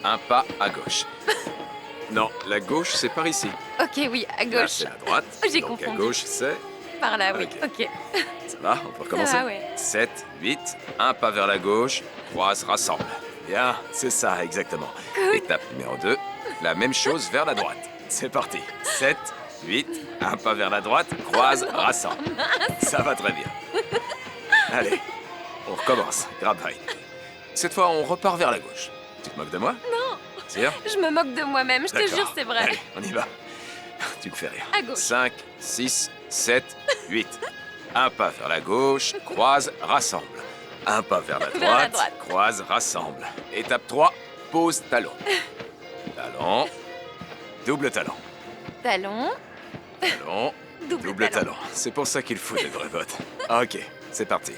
un pas à gauche. Non, la gauche, c'est par ici. Ok, oui, à Là, gauche. c'est la droite. J'ai Donc à confondu. gauche, c'est... Par là, oui. Ok. Ok. Ça va? On peut recommencer? va, ouais. 7, 8, un pas vers la gauche, croise, rassemble. Bien, c'est ça, exactement. Étape numéro 2, la même chose vers la droite. C'est parti. 7, 8, un pas vers la droite, croise, rassemble. Ça va très bien. Allez, on recommence. Grapevine. Cette fois, on repart vers la gauche. Tu te moques de moi? Non. Sûr? Je me moque de moi-même, je te D'accord. jure, c'est vrai. Allez, on y va. Tu me fais rire. À gauche. 5, 6, 7, 8. Un pas vers la gauche, croise, rassemble. Un pas vers la droite, Vers la droite. croise, rassemble. Étape 3, pose talon. Talon, double talon. Talon, Talon, double talon. talon. C'est pour ça qu'il faut des vraies bottes. Ok, c'est parti.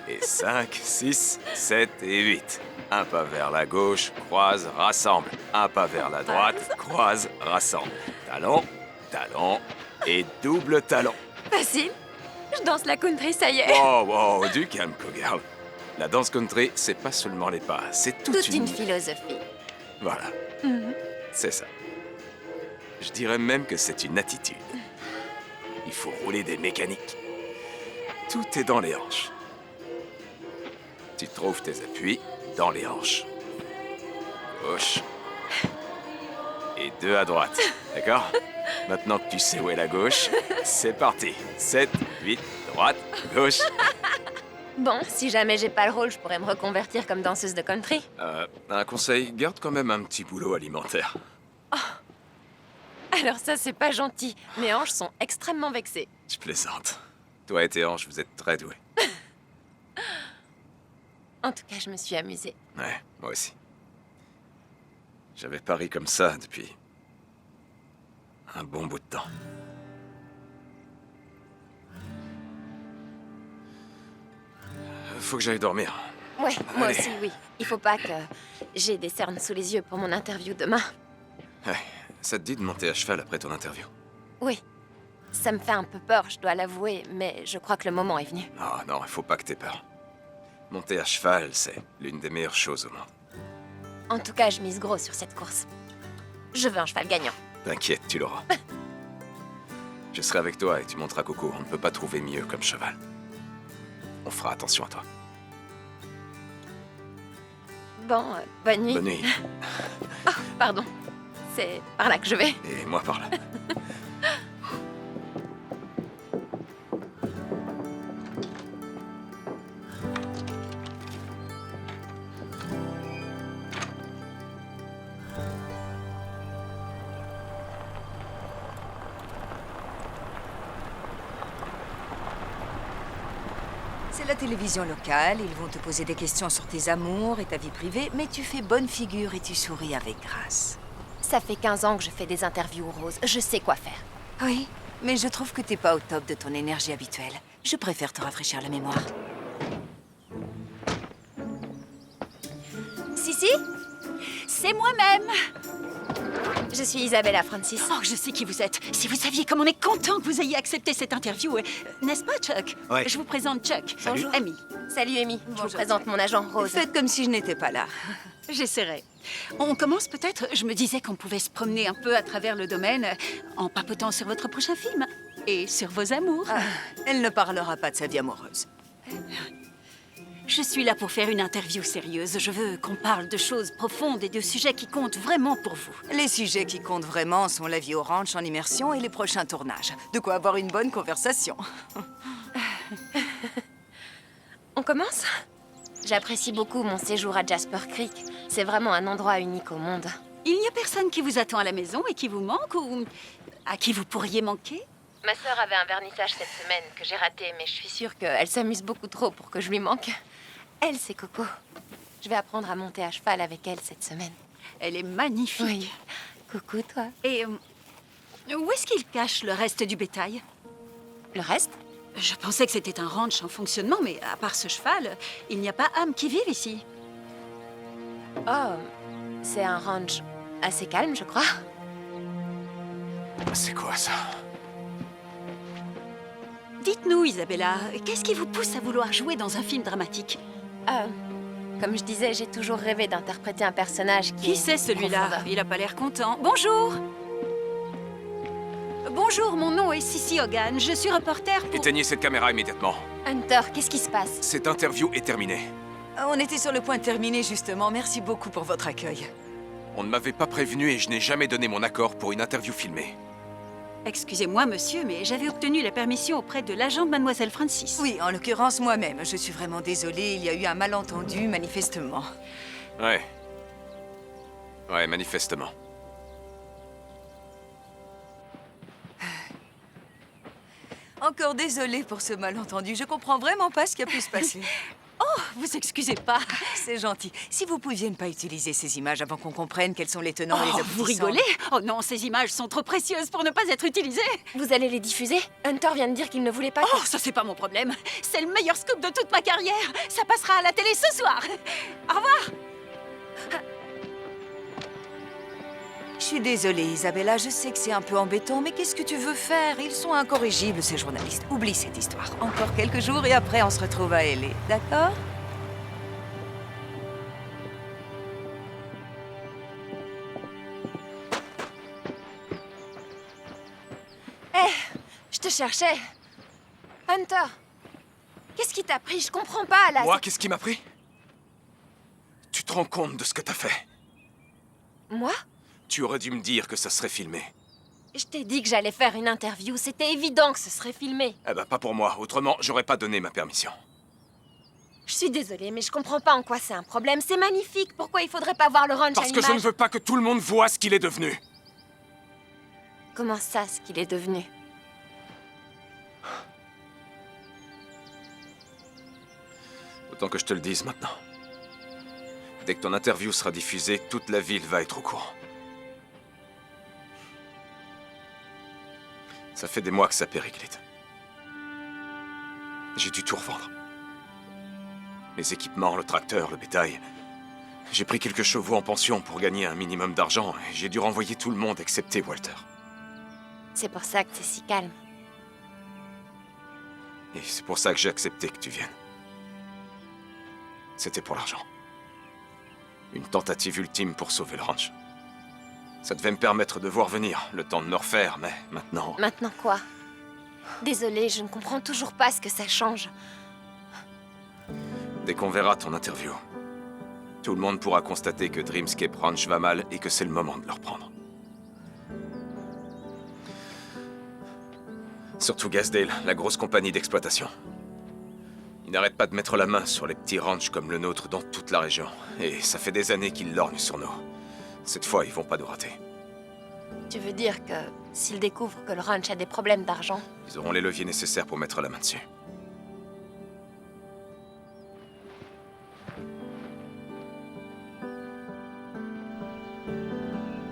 Et 5, 6, 7 et 8. Un pas vers la gauche, croise, rassemble. Un pas vers la droite, croise, rassemble. Talon, talon et double talon. Facile. Je danse la country, ça y est. Wow, wow, du calme, Cowgirl. La danse country, c'est pas seulement les pas, c'est toute, Toute une philosophie. Voilà. C'est ça. Je dirais même que c'est une attitude. Il faut rouler des mécaniques. Tout est dans les hanches. Tu trouves tes appuis dans les hanches. Gauche. Et 2 à droite. D'accord? Maintenant que tu sais où est la gauche, c'est parti. 7, 8, droite, gauche. Bon, si jamais j'ai pas le rôle, je pourrais me reconvertir comme danseuse de country. Un conseil, garde quand même un petit boulot alimentaire. Alors ça, c'est pas gentil. Mes hanches sont extrêmement vexées. Je plaisante. Toi et tes hanches, vous êtes très doués. En tout cas, je me suis amusée. Ouais, moi aussi. J'avais pas ri comme ça depuis un bon bout de temps. Faut que j'aille dormir. Ouais, moi Allez. aussi, oui. Il faut pas que j'ai des cernes sous les yeux pour mon interview demain. Ouais, ça te dit de monter à cheval après ton interview? Oui. Ça me fait un peu peur, je dois l'avouer, mais je crois que le moment est venu. Ah non, il faut pas que t'aies peur. Monter à cheval, c'est l'une des meilleures choses au monde. En tout cas, je mise gros sur cette course. Je veux un cheval gagnant. T'inquiète, tu l'auras. Je serai avec toi et tu monteras Coco. On ne peut pas trouver mieux comme cheval. On fera attention à toi. Bon, bonne nuit. Bonne nuit. Pardon. C'est par là que je vais. Et moi par là. C'est la télévision locale, ils vont te poser des questions sur tes amours et ta vie privée, mais tu fais bonne figure et tu souris avec grâce. Ça fait 15 ans que je fais des interviews roses. Je sais quoi faire. Oui, mais je trouve que t'es pas au top de ton énergie habituelle. Je préfère te rafraîchir la mémoire. Sissi? C'est moi-même. Je suis Isabella Francis. Oh, je sais qui vous êtes. Si vous saviez comme on est content que vous ayez accepté cette interview, n'est-ce pas, Chuck? Ouais. Je vous présente Chuck. Bonjour. Amy. Salut, Amy. Je vous Bonjour. présente mon agent Rose. Faites comme si je n'étais pas là. J'essaierai. On commence peut-être. Je me disais qu'on pouvait se promener un peu à travers le domaine en papotant sur votre prochain film et sur vos amours. Elle ne parlera pas de sa vie amoureuse. Je suis là pour faire une interview sérieuse. Je veux qu'on parle de choses profondes et de sujets qui comptent vraiment pour vous. Les sujets qui comptent vraiment sont la vie au ranch en immersion et les prochains tournages. De quoi avoir une bonne conversation. On commence? J'apprécie beaucoup mon séjour à Jasper Creek. C'est vraiment un endroit unique au monde. Il n'y a personne qui vous attend à la maison et qui vous manque ou à qui vous pourriez manquer? Ma sœur avait un vernissage cette semaine que j'ai raté, mais je suis sûre qu'elle s'amuse beaucoup trop pour que je lui manque. Elle, c'est Coco. Je vais apprendre à monter à cheval avec elle cette semaine. Elle est magnifique. Oui. Coucou, toi. Et où est-ce qu'il cache le reste du bétail? Le reste? Je pensais que c'était un ranch en fonctionnement, mais à part ce cheval, il n'y a pas âme qui vive ici. Oh, c'est un ranch assez calme, je crois. C'est quoi ça? Dites-nous, Isabella, qu'est-ce qui vous pousse à vouloir jouer dans un film dramatique? Comme je disais, j'ai toujours rêvé d'interpréter un personnage Qui c'est celui-là? profondeur. Il a pas l'air content. Bonjour! Bonjour, mon nom est Sissy Hogan. Je suis reporter pour... Éteignez cette caméra immédiatement. Hunter, qu'est-ce qui se passe? Cette interview est terminée. On était sur le point de terminer, justement. Merci beaucoup pour votre accueil. On ne m'avait pas prévenu et je n'ai jamais donné mon accord pour une interview filmée. Excusez-moi, monsieur, mais j'avais obtenu la permission auprès de l'agent de Mademoiselle Francis. Oui, en l'occurrence, moi-même. Je suis vraiment désolée, il y a eu un malentendu, manifestement. Ouais. Ouais, manifestement. Encore désolée pour ce malentendu. Je comprends vraiment pas ce qui a pu se passer. Oh, vous excusez pas. C'est gentil. Si vous pouviez ne pas utiliser ces images avant qu'on comprenne quels sont les tenants et les Oh, aboutissants. vous rigolez? Oh non, ces images sont trop précieuses pour ne pas être utilisées. Vous allez les diffuser? Hunter vient de dire qu'il ne voulait pas... Oh, ça c'est pas mon problème. C'est le meilleur scoop de toute ma carrière. Ça passera à la télé ce soir. Au revoir. Je suis désolée, Isabella. Je sais que c'est un peu embêtant, mais qu'est-ce que tu veux faire? Ils sont incorrigibles, ces journalistes. Oublie cette histoire. Encore quelques jours et après, on se retrouve à LA. D'accord? Je te cherchais. Hunter, qu'est-ce qui t'a pris? Je comprends pas, là. Moi, qu'est-ce qui m'a pris? Tu te rends compte de ce que t'as fait? Moi? Tu aurais dû me dire que ça serait filmé. Je t'ai dit que j'allais faire une interview. C'était évident que ce serait filmé. Eh ben, pas pour moi. Autrement, j'aurais pas donné ma permission. Je suis désolée, mais je comprends pas en quoi c'est un problème. C'est magnifique. Pourquoi il faudrait pas voir le ranch Parce à que je ne l'image? veux pas que tout le monde voit ce qu'il est devenu. Comment ça, ce qu'il est devenu? Autant que je te le dise maintenant. Dès que ton interview sera diffusée, toute la ville va être au courant. Ça fait des mois que ça périclite. J'ai dû tout revendre. Les équipements, le tracteur, le bétail. J'ai pris quelques chevaux en pension pour gagner un minimum d'argent et j'ai dû renvoyer tout le monde excepté Walter. C'est pour ça que c'est si calme. Et c'est pour ça que j'ai accepté que tu viennes. C'était pour l'argent. Une tentative ultime pour sauver le ranch. Ça devait me permettre de voir venir, le temps de me refaire, mais maintenant... Maintenant quoi? Désolée, je ne comprends toujours pas ce que ça change. Dès qu'on verra ton interview, tout le monde pourra constater que Dreamscape Ranch va mal et que c'est le moment de le reprendre. Surtout Gazdale, la grosse compagnie d'exploitation. Ils n'arrêtent pas de mettre la main sur les petits ranchs comme le nôtre dans toute la région. Et ça fait des années qu'ils lorgnent sur nous. Cette fois, ils vont pas nous rater. Tu veux dire que s'ils découvrent que le ranch a des problèmes d'argent, Ils auront les leviers nécessaires pour mettre la main dessus.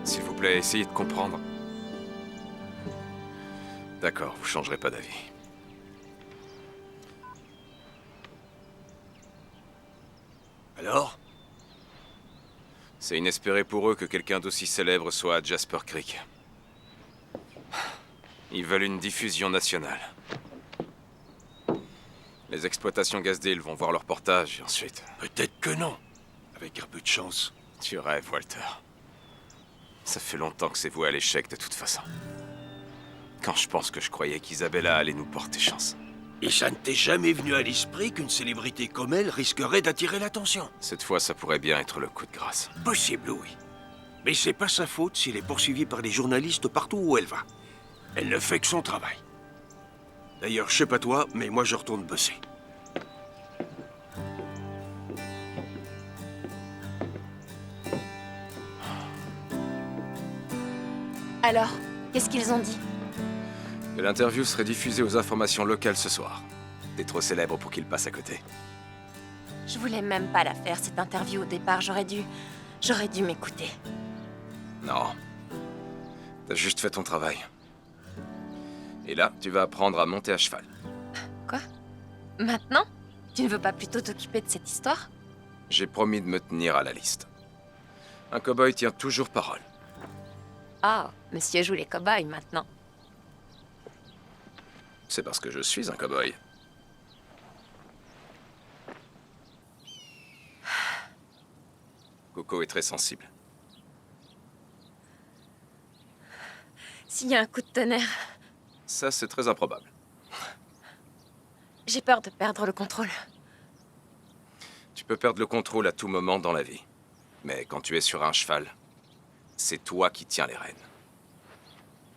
S'il vous plaît, essayez de comprendre. D'accord, vous changerez pas d'avis. Alors? C'est inespéré pour eux que quelqu'un d'aussi célèbre soit à Jasper Creek. Ils veulent une diffusion nationale. Les exploitations Gazdale vont voir leur reportage et ensuite... Peut-être que non. Avec un peu de chance. Tu rêves, Walter. Ça fait longtemps que c'est voué à l'échec de toute façon. Quand je pense que je croyais qu'Isabella allait nous porter chance. Et ça ne t'est jamais venu à l'esprit qu'une célébrité comme elle risquerait d'attirer l'attention? Cette fois, ça pourrait bien être le coup de grâce. Possible, oui. Mais c'est pas sa faute s'il est poursuivi par les journalistes partout où elle va. Elle ne fait que son travail. D'ailleurs, je sais pas toi, mais moi je retourne bosser. Alors, qu'est-ce qu'ils ont dit? Que l'interview serait diffusée aux informations locales ce soir. T'es trop célèbre pour qu'il passe à côté. Je voulais même pas la faire, cette interview au départ. J'aurais dû m'écouter. Non. T'as juste fait ton travail. Et là, tu vas apprendre à monter à cheval. Quoi? Maintenant? Tu ne veux pas plutôt t'occuper de cette histoire? J'ai promis de me tenir à la liste. Un cow-boy tient toujours parole. Ah, monsieur joue les cow-boys maintenant. C'est parce que je suis un cow-boy. Coco est très sensible. S'il y a un coup de tonnerre, Ça, c'est très improbable. j'ai peur de perdre le contrôle. Tu peux perdre le contrôle à tout moment dans la vie. Mais quand tu es sur un cheval, c'est toi qui tiens les rênes.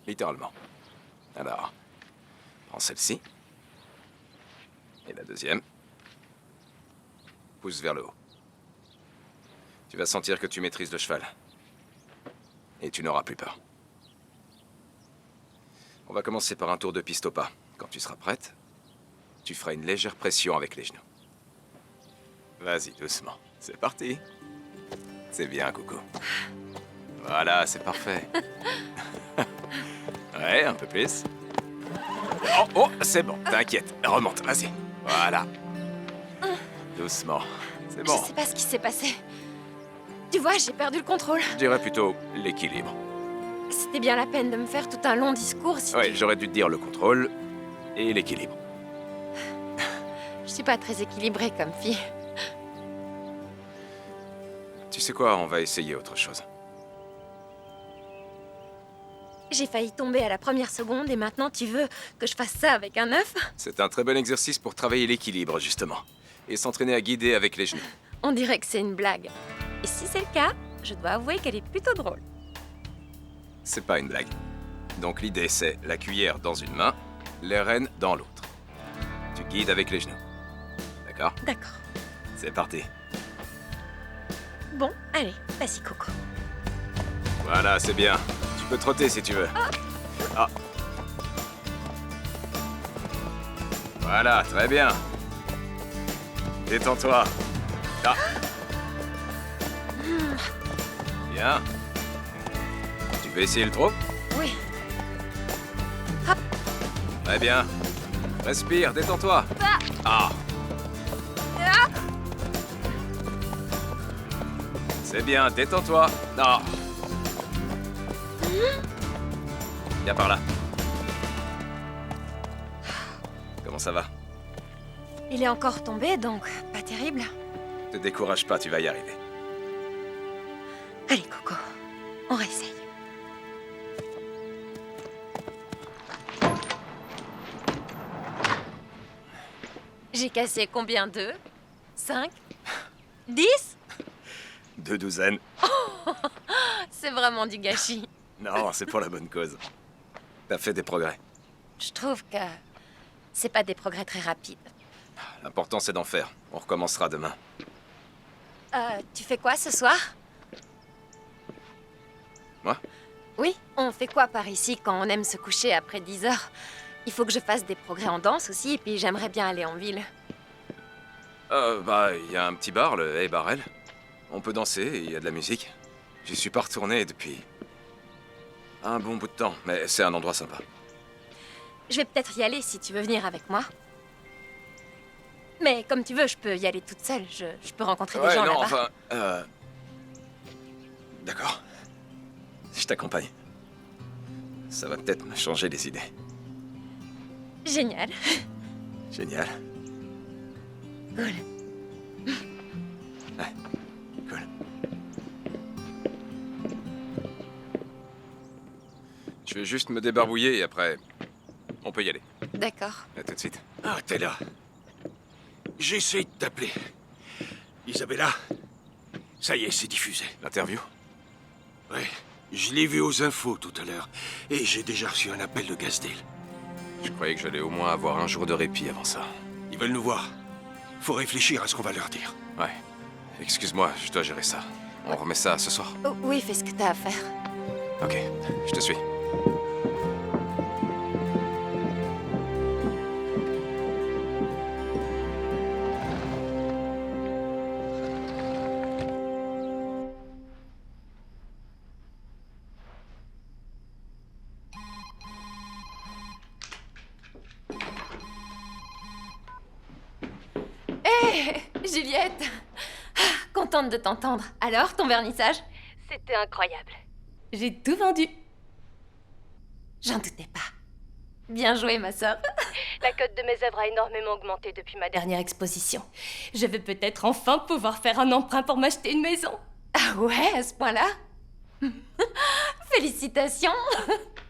Littéralement. Alors, prends celle-ci. Et la deuxième. Pousse vers le haut. Tu vas sentir que tu maîtrises le cheval. Et tu n'auras plus peur. On va commencer par un tour de piste au pas. Quand tu seras prête, tu feras une légère pression avec les genoux. Vas-y, doucement. C'est parti. C'est bien, Coco. Voilà, c'est parfait. Ouais, un peu plus. Oh, oh, c'est bon, t'inquiète. Remonte, vas-y. Voilà. Doucement. C'est bon. Je sais pas ce qui s'est passé. Tu vois, j'ai perdu le contrôle. Je dirais plutôt l'équilibre. C'était bien la peine de me faire tout un long discours si Ouais, j'aurais dû te dire le contrôle et l'équilibre. Je suis pas très équilibrée comme fille. Tu sais quoi, on va essayer autre chose. J'ai failli tomber à la première seconde et maintenant tu veux que je fasse ça avec un œuf? C'est un très bon exercice pour travailler l'équilibre, justement. Et s'entraîner à guider avec les genoux. On dirait que c'est une blague. Et si c'est le cas, je dois avouer qu'elle est plutôt drôle. C'est pas une blague. Donc l'idée, c'est la cuillère dans une main, les rênes dans l'autre. Tu guides avec les genoux. D'accord? D'accord. C'est parti. Bon, allez, vas-y Coco. Voilà, c'est bien. Tu peux trotter si tu veux. Ah. Voilà, très bien. Détends-toi. Ah. Bien. Tu veux essayer le trot? Oui. Très bien. Respire, détends-toi. Ah. C'est bien, détends-toi. Non. Viens par là. Comment ça va? Il est encore tombé, donc pas terrible. Te décourage pas, tu vas y arriver. Allez Coco, on réessaye. J'ai cassé combien? 2? 5? 10? 2 douzaines. C'est vraiment du gâchis. Non, c'est pour la bonne cause. T'as fait des progrès. Je trouve que c'est pas des progrès très rapides. L'important, c'est d'en faire. On recommencera demain. Tu fais quoi ce soir? Moi? Oui, on fait quoi par ici quand on aime se coucher après 10 heures? Il faut que je fasse des progrès en danse aussi, et puis j'aimerais bien aller en ville. Il y a un petit bar, le Hey Barrel. On peut danser, et il y a de la musique. J'y suis pas retourné depuis un bon bout de temps, mais c'est un endroit sympa. Je vais peut-être y aller si tu veux venir avec moi. Mais comme tu veux, je peux y aller toute seule. Je peux rencontrer des gens là-bas. D'accord. Je t'accompagne. Ça va peut-être me changer les idées. Génial. Génial. Cool. Ouais, cool. Je vais juste me débarbouiller et après, on peut y aller. D'accord. À tout de suite. Ah, t'es là. J'essaie de t'appeler. Isabella, ça y est, c'est diffusé. L'interview? Ouais, je l'ai vu aux infos tout à l'heure. Et j'ai déjà reçu un appel de Gazdale. Je croyais que j'allais au moins avoir un jour de répit avant ça. Ils veulent nous voir. Faut réfléchir à ce qu'on va leur dire. Ouais. Excuse-moi, je dois gérer ça. On remet ça ce soir. Oh, oui, fais ce que t'as à faire. Ok, je te suis. Hé, Juliette. Ah, contente de t'entendre. Alors, ton vernissage? C'était incroyable. J'ai tout vendu. J'en doutais pas. Bien joué, ma sœur. La cote de mes œuvres a énormément augmenté depuis ma dernière exposition. Je vais peut-être enfin pouvoir faire un emprunt pour m'acheter une maison. Ah ouais, à ce point-là? Félicitations.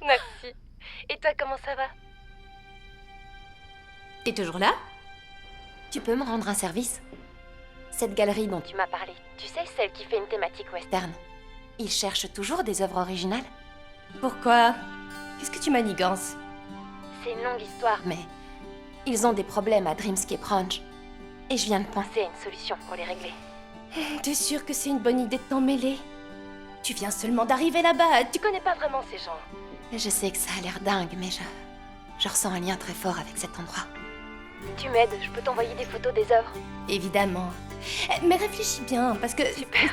Merci. Et toi, comment ça va? T'es toujours là? Tu peux me rendre un service? Cette galerie dont tu m'as parlé, tu sais, celle qui fait une thématique western. Ils cherchent toujours des œuvres originales? Pourquoi? Qu'est-ce que tu manigances? C'est une longue histoire, mais ils ont des problèmes à Dreamscape Ranch. Et je viens de penser à une solution pour les régler. T'es sûre que c'est une bonne idée de t'en mêler? Tu viens seulement d'arriver là-bas, tu connais pas vraiment ces gens. Je sais que ça a l'air dingue, mais je ressens un lien très fort avec cet endroit. Tu m'aides, je peux t'envoyer des photos des œuvres. Évidemment. Mais réfléchis bien, parce que... Super.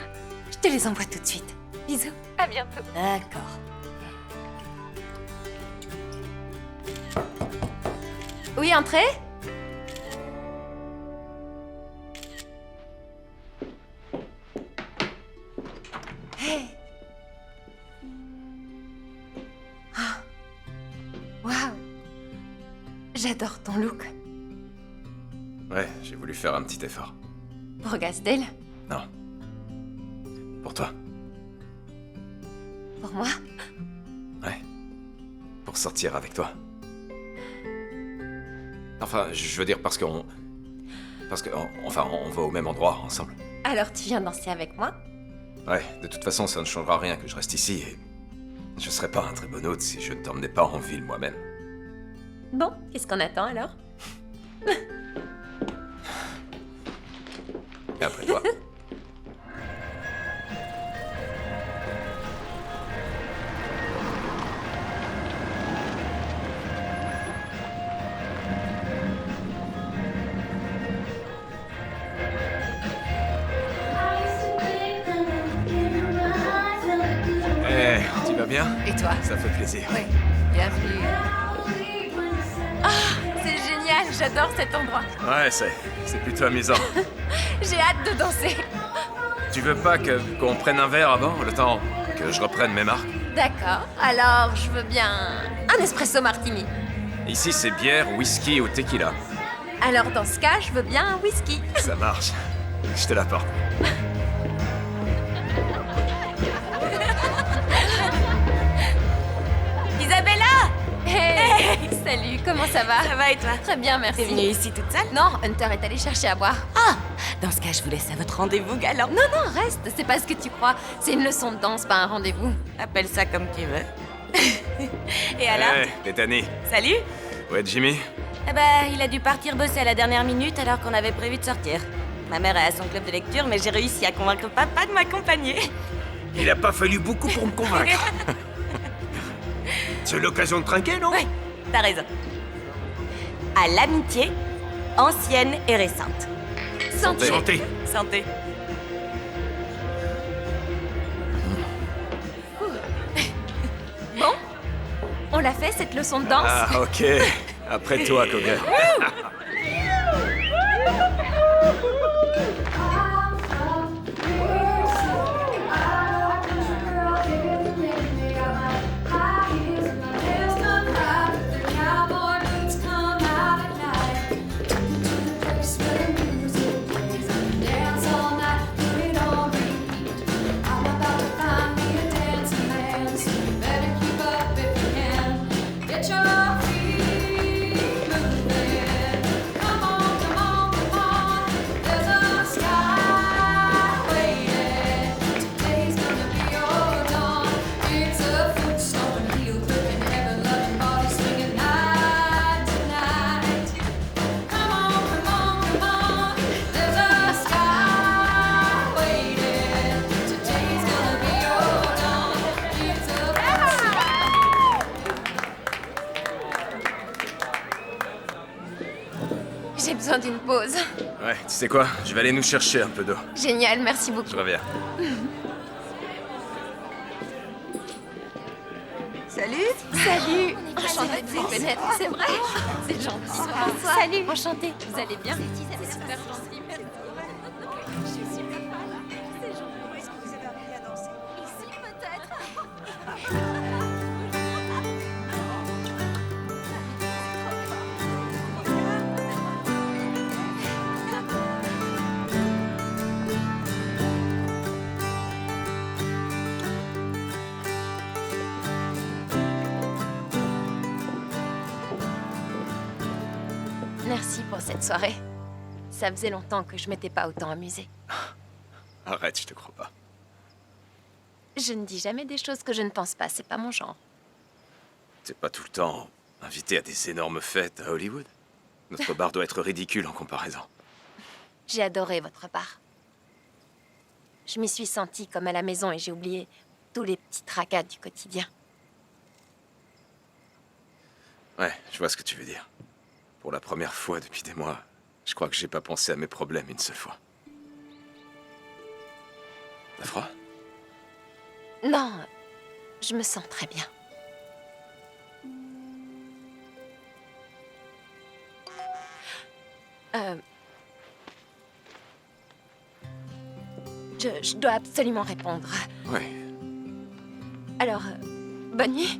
Je te les envoie tout de suite. Bisous. À bientôt. D'accord. Oui, entrez? Hey. Ah. Waouh. J'adore ton look. Ouais, j'ai voulu faire un petit effort. Pour Gazdale? Non. Pour toi. Pour moi? Ouais. Pour sortir avec toi. Enfin, je veux dire parce qu'on... Enfin, on va au même endroit, ensemble. Alors tu viens danser avec moi? Ouais, de toute façon, ça ne changera rien que je reste ici et... Je serais pas un très bon hôte si je ne t'emmenais pas en ville moi-même. Bon, qu'est-ce qu'on attend alors? Et après toi. Tu vas bien? Et toi? Ça fait plaisir. Oui, bienvenue. C'est génial, j'adore cet endroit. Ouais, c'est plutôt amusant. J'ai hâte de danser. Tu veux pas qu'on prenne un verre avant, le temps que je reprenne mes marques? D'accord, alors je veux bien un espresso martini. Ici, c'est bière, whisky ou tequila. Alors dans ce cas, je veux bien un whisky. Ça marche. Je te l'apporte. Isabella! Hey, salut, comment ça va? Ça va et toi? Très bien, merci. T'es venue ici toute seule? Non, Hunter est allé chercher à boire. Ah! Dans ce cas, je vous laisse à votre rendez-vous galant. Non, non, reste, c'est pas ce que tu crois. C'est une leçon de danse, pas un rendez-vous. Appelle ça comme tu veux. Et alors? Hey, Bethany. Salut! Ouais, Jimmy? Eh ben, il a dû partir bosser à la dernière minute alors qu'on avait prévu de sortir. Ma mère est à son club de lecture, mais j'ai réussi à convaincre papa de m'accompagner. Il a pas fallu beaucoup pour me convaincre. C'est l'occasion de trinquer, non? Oui, t'as raison. À l'amitié, ancienne et récente. Santé. Santé. Santé. Bon, on l'a fait cette leçon de danse? Ah, ok. Après toi, Koga. Get your feet J'ai besoin d'une pause. Ouais, tu sais quoi? Je vais aller nous chercher un peu d'eau. Génial, merci beaucoup. Je reviens. Salut. Salut. Enchantée de vous connaître, c'est vrai. C'est gentil. Salut. Enchantée. Vous allez bien? C'est super gentil. Merci. Je suis super fan. C'est gentil. Où est-ce que vous avez appris à danser? Ici, peut-être. Merci pour cette soirée. Ça faisait longtemps que je m'étais pas autant amusée. Arrête, je te crois pas. Je ne dis jamais des choses que je ne pense pas, c'est pas mon genre. T'es pas tout le temps invité à des énormes fêtes à Hollywood? Notre bar doit être ridicule en comparaison. J'ai adoré votre bar. Je m'y suis sentie comme à la maison et j'ai oublié tous les petits tracas du quotidien. Ouais, je vois ce que tu veux dire. Pour la première fois depuis des mois, je crois que j'ai pas pensé à mes problèmes une seule fois. T'as froid? Non, je me sens très bien. Je dois absolument répondre. Ouais. Alors, bonne nuit.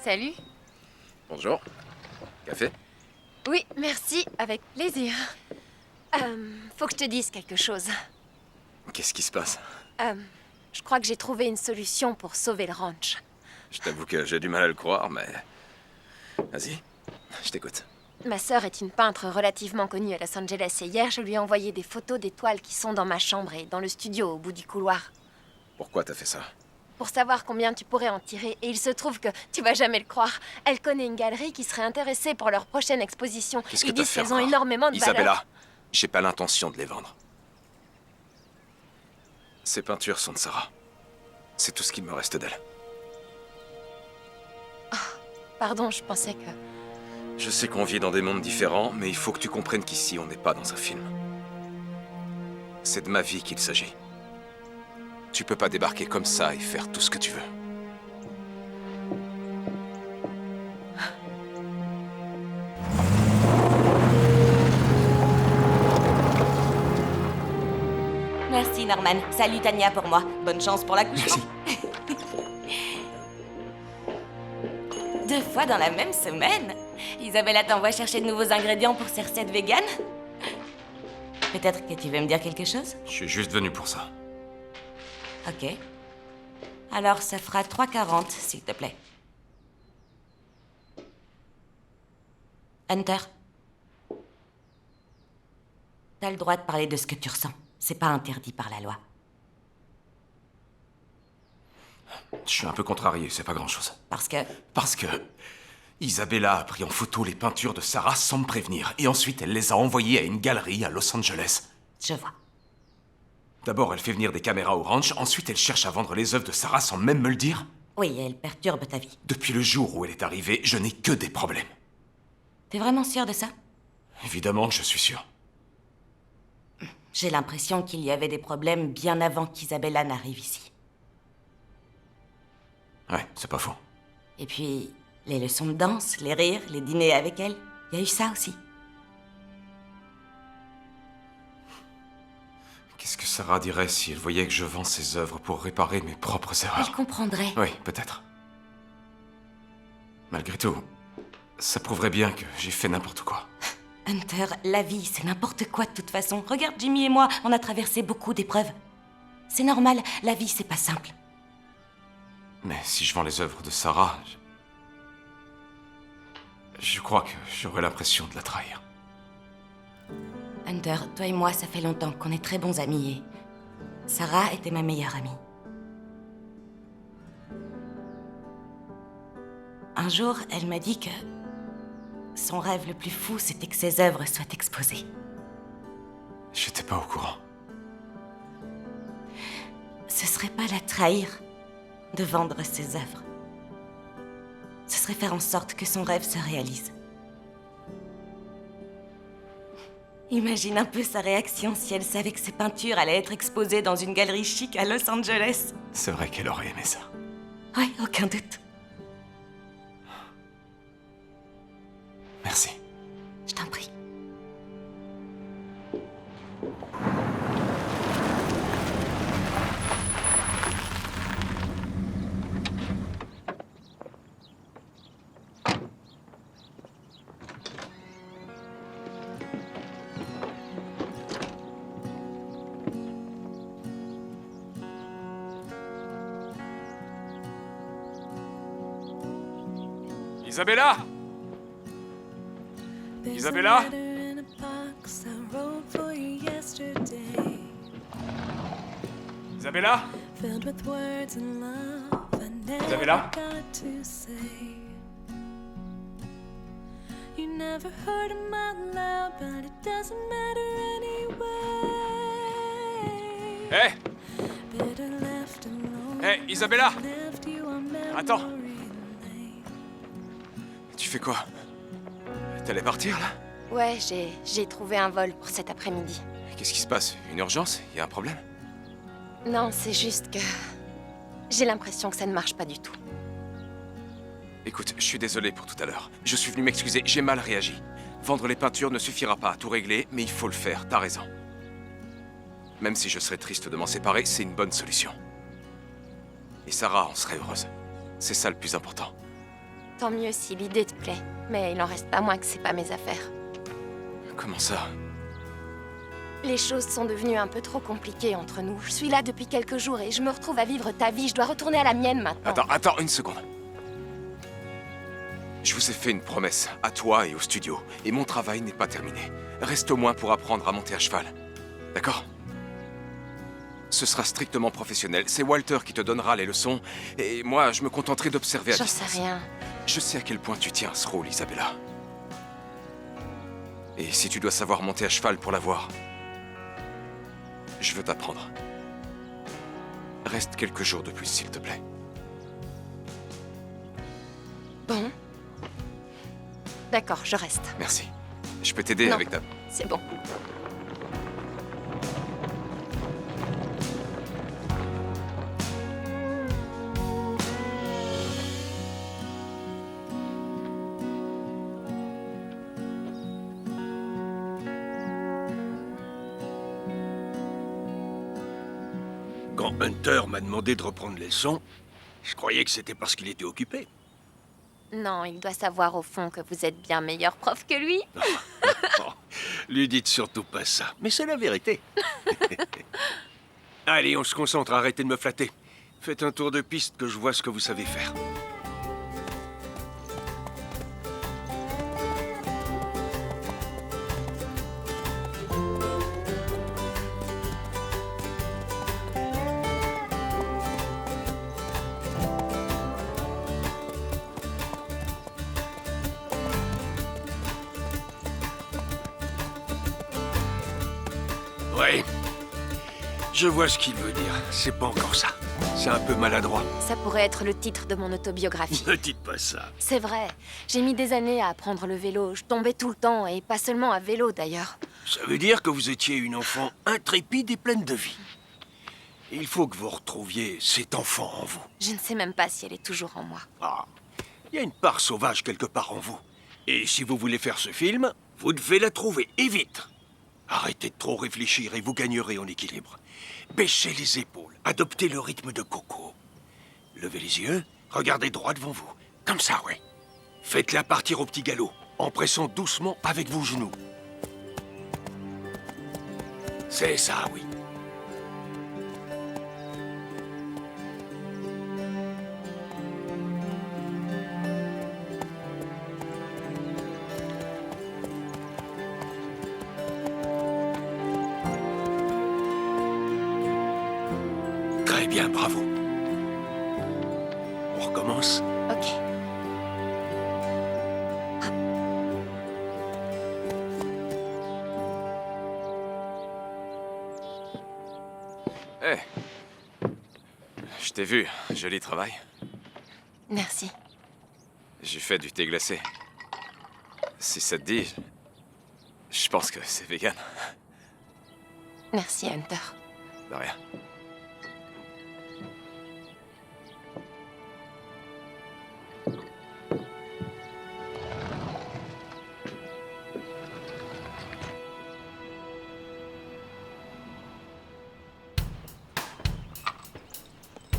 Salut. Bonjour. Café? Oui, merci, avec plaisir. Faut que je te dise quelque chose. Qu'est-ce qui se passe? Je crois que j'ai trouvé une solution pour sauver le ranch. Je t'avoue que j'ai du mal à le croire, mais... Vas-y, je t'écoute. Ma sœur est une peintre relativement connue à Los Angeles et hier, je lui ai envoyé des photos des toiles qui sont dans ma chambre et dans le studio au bout du couloir. Pourquoi t'as fait ça? Pour savoir combien tu pourrais en tirer. Et il se trouve que, tu vas jamais le croire, elle connaît une galerie qui serait intéressée pour leur prochaine exposition. Qu'est-ce que Ils t'as disent fait qu'elles ont encore? énormément de valeur. Isabella, j'ai pas l'intention de les vendre. Ces peintures sont de Sarah. C'est tout ce qu'il me reste d'elle. Pardon, je pensais que... Je sais qu'on vit dans des mondes différents, mais il faut que tu comprennes qu'ici, on n'est pas dans un film. C'est de ma vie qu'il s'agit. Tu peux pas débarquer comme ça et faire tout ce que tu veux. Merci Norman. Salut Tania pour moi. Bonne chance pour l'accouchement. Merci. 2 fois dans la même semaine. Isabella t'envoie chercher de nouveaux ingrédients pour ses recettes véganes. Peut-être que tu veux me dire quelque chose? Je suis juste venu pour ça. Ok. Alors ça fera 3,40 s'il te plaît. Hunter. T'as le droit de parler de ce que tu ressens. C'est pas interdit par la loi. Je suis un peu contrarié, c'est pas grand-chose. Parce que... Parce que... Isabella a pris en photo les peintures de Sarah sans me prévenir, et ensuite elle les a envoyées à une galerie à Los Angeles. Je vois. D'abord, elle fait venir des caméras au ranch, ensuite elle cherche à vendre les œuvres de Sarah sans même me le dire. Oui, elle perturbe ta vie. Depuis le jour où elle est arrivée, je n'ai que des problèmes. T'es vraiment sûr de ça? Évidemment que je suis sûr. J'ai l'impression qu'il y avait des problèmes bien avant qu'Isabella n'arrive ici. Ouais, c'est pas faux. Et puis, les leçons de danse, les rires, les dîners avec elle, il y a eu ça aussi. Qu'est-ce que Sarah dirait si elle voyait que je vends ses œuvres pour réparer mes propres erreurs? Elle comprendrait. Oui, peut-être. Malgré tout, ça prouverait bien que j'ai fait n'importe quoi. Hunter, la vie, c'est n'importe quoi de toute façon. Regarde, Jimmy et moi, on a traversé beaucoup d'épreuves. C'est normal, la vie, c'est pas simple. Mais si je vends les œuvres de Sarah, je crois que j'aurais l'impression de la trahir. Hunter, toi et moi, ça fait longtemps qu'on est très bons amis et Sarah était ma meilleure amie. Un jour, elle m'a dit que son rêve le plus fou, c'était que ses œuvres soient exposées. J'étais pas au courant. Ce serait pas la trahir de vendre ses œuvres. Ce serait faire en sorte que son rêve se réalise. Imagine un peu sa réaction si elle savait que ses peintures allaient être exposées dans une galerie chic à Los Angeles. C'est vrai qu'elle aurait aimé ça. Oui, aucun doute. Merci. Je t'en prie. Isabella! Isabella? Isabella? Isabella? You never heard of my love, but it doesn't matter anyway. Hé! Better left alone. Hé, Isabella! Left you on Attends. memory lane. Tu fais quoi? T'allais partir, là? Ouais, j'ai trouvé un vol pour cet après-midi. Qu'est-ce qui se passe? Une urgence? Y a un problème? Non, c'est juste que... j'ai l'impression que ça ne marche pas du tout. Écoute, je suis désolé pour tout à l'heure. Je suis venu m'excuser, j'ai mal réagi. Vendre les peintures ne suffira pas à tout régler, mais il faut le faire, t'as raison. Même si je serais triste de m'en séparer, c'est une bonne solution. Et Sarah en serait heureuse. C'est ça le plus important. Tant mieux si l'idée te plaît, mais il en reste pas moins que c'est pas mes affaires. Comment ça? Les choses sont devenues un peu trop compliquées entre nous. Je suis là depuis quelques jours et je me retrouve à vivre ta vie. Je dois retourner à la mienne maintenant. Attends, une seconde. Je vous ai fait une promesse, à toi et au studio, et mon travail n'est pas terminé. Reste au moins pour apprendre à monter à cheval. D'accord? Ce sera strictement professionnel. C'est Walter qui te donnera les leçons, et moi, je me contenterai d'observer à J'en distance. sais rien. Je sais à quel point tu tiens à ce rôle, Isabella. Et si tu dois savoir monter à cheval pour l'avoir, je veux t'apprendre. Reste quelques jours de plus, s'il te plaît. Bon. D'accord, je reste. Merci. Je peux t'aider Non. avec ta... C'est bon. Quand Hunter m'a demandé de reprendre les leçons, je croyais que c'était parce qu'il était occupé. Non, il doit savoir au fond que vous êtes bien meilleur prof que lui. Oh, lui dites surtout pas ça, mais c'est la vérité. Allez, on se concentre, arrêtez de me flatter. Faites un tour de piste que je vois ce que vous savez faire. Ouais. Je vois ce qu'il veut dire. C'est pas encore ça. C'est un peu maladroit. Ça pourrait être le titre de mon autobiographie. Ne dites pas ça. C'est vrai. J'ai mis des années à apprendre le vélo. Je tombais tout le temps, et pas seulement à vélo d'ailleurs. Ça veut dire que vous étiez une enfant intrépide et pleine de vie. Il faut que vous retrouviez cet enfant en vous. Je ne sais même pas si elle est toujours en moi. Ah, il y a une part sauvage quelque part en vous. Et si vous voulez faire ce film, vous devez la trouver, et vite. Arrêtez de trop réfléchir et vous gagnerez en équilibre. Baissez les épaules, adoptez le rythme de Coco. Levez les yeux, regardez droit devant vous. Comme ça, ouais. Faites-la partir au petit galop, en pressant doucement avec vos genoux. C'est ça, oui. Très bien, bravo. On recommence? Ok. Hé. Je t'ai vu. Joli travail. Merci. J'ai fait du thé glacé. Si ça te dit, je pense que c'est vegan. Merci, Hunter. De rien.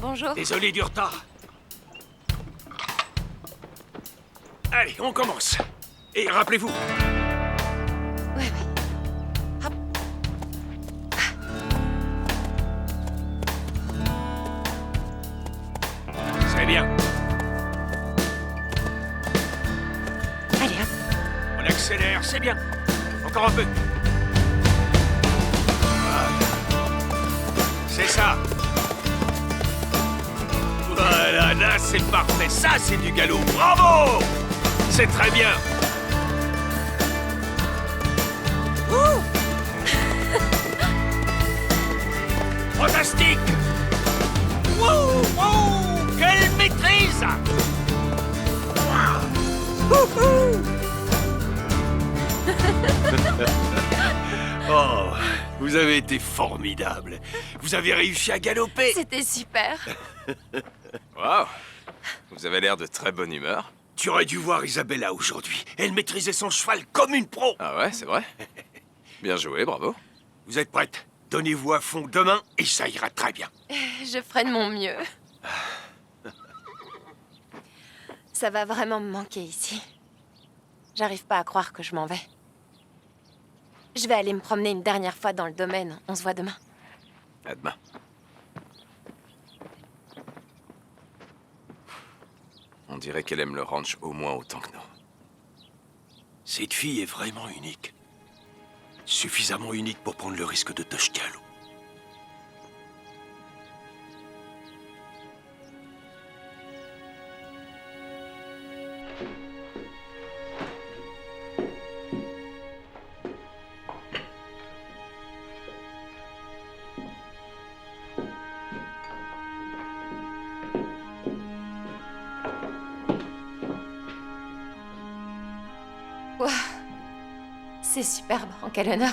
Bonjour. Désolé du retard. Allez, on commence. Et rappelez-vous, Ouais, ouais. Hop. c'est bien. Allez, hop. On accélère, c'est bien. Encore un peu. Voilà. C'est ça. Voilà, là c'est parfait. Ça c'est du galop. Bravo! C'est très bien. Fantastique! Wouh! Wouh! Quelle maîtrise! Oh, vous avez été formidable. Vous avez réussi à galoper. C'était super. Waouh! Vous avez l'air de très bonne humeur. Tu aurais dû voir Isabella aujourd'hui. Elle maîtrisait son cheval comme une pro. Ah ouais, c'est vrai? Bien joué, bravo. Vous êtes prête? Donnez-vous à fond demain et ça ira très bien. Je ferai de mon mieux. Ça va vraiment me manquer ici. J'arrive pas à croire que je m'en vais. Je vais aller me promener une dernière fois dans le domaine. On se voit demain. À demain. On dirait qu'elle aime le ranch au moins autant que nous. Cette fille est vraiment unique. Suffisamment unique pour prendre le risque de te jeter à l'eau. Ouah. C'est superbe. En quel honneur.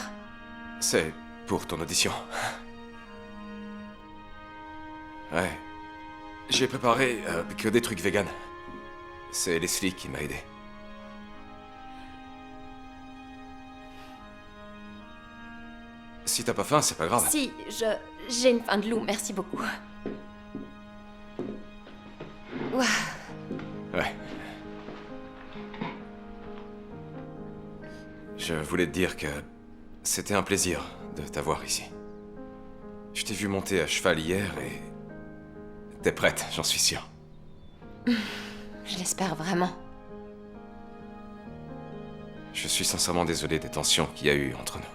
C'est pour ton audition. Ouais. J'ai préparé que des trucs vegan. C'est Leslie qui m'a aidé. Si t'as pas faim, c'est pas grave. Si, j'ai une faim de loup. Merci beaucoup. Ouah. Ouais. Je voulais te dire que c'était un plaisir de t'avoir ici. Je t'ai vu monter à cheval hier et... T'es prête, j'en suis sûr. Je l'espère vraiment. Je suis sincèrement désolé des tensions qu'il y a eu entre nous.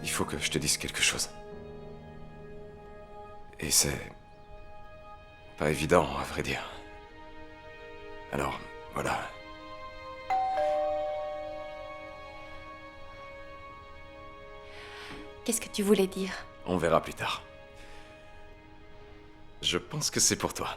Il faut que je te dise quelque chose. Et c'est... pas évident, à vrai dire. Alors, voilà. Qu'est-ce que tu voulais dire? On verra plus tard. Je pense que c'est pour toi.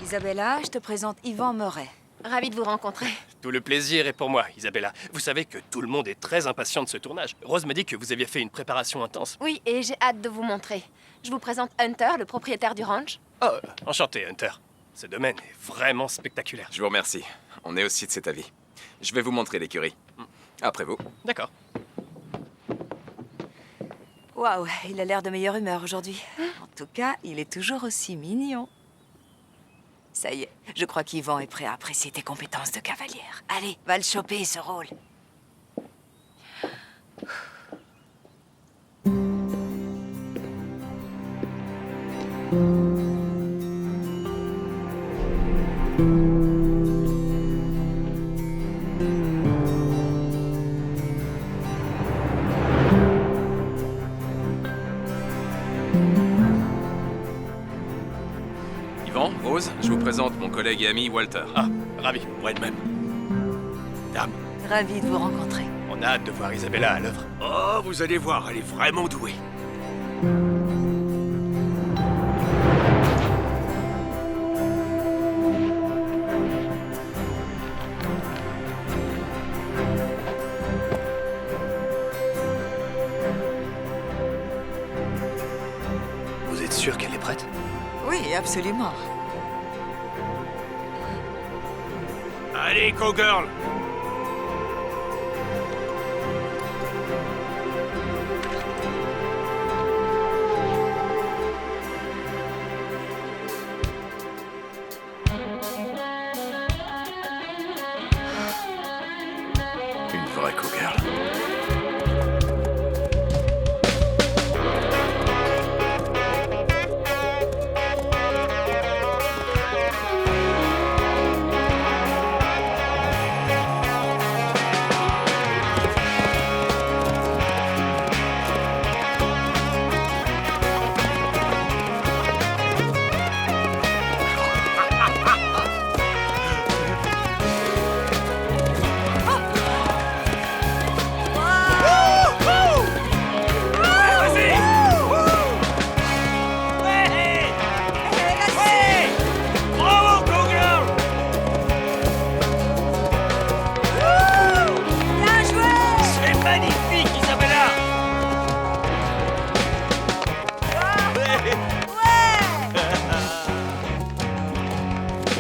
Isabella, je te présente Yvan Moret. Ravie de vous rencontrer. Tout le plaisir est pour moi, Isabella. Vous savez que tout le monde est très impatient de ce tournage. Rose m'a dit que vous aviez fait une préparation intense. Oui, et j'ai hâte de vous montrer. Je vous présente Hunter, le propriétaire du ranch. Oh, enchanté, Hunter. Ce domaine est vraiment spectaculaire. Je vous remercie. On est aussi de cet avis. Je vais vous montrer l'écurie. Après vous. D'accord. Waouh, il a l'air de meilleure humeur aujourd'hui. En tout cas, il est toujours aussi mignon. Ça y est, je crois qu'Yvan est prêt à apprécier tes compétences de cavalière. Allez, va le choper, ce rôle. Yvan, Rose, je vous présente mon collègue et ami Walter. Ah, ravi. Moi de même. Dame. Ravi de vous rencontrer. On a hâte de voir Isabella à l'œuvre. Oh, vous allez voir, elle est vraiment douée. Vous êtes sûr qu'elle est prête? Oui, absolument. Allez, Cowgirl. Une vraie cowgirl. Bravo, Cowgirl. Bien joué! C'est magnifique, Isabella.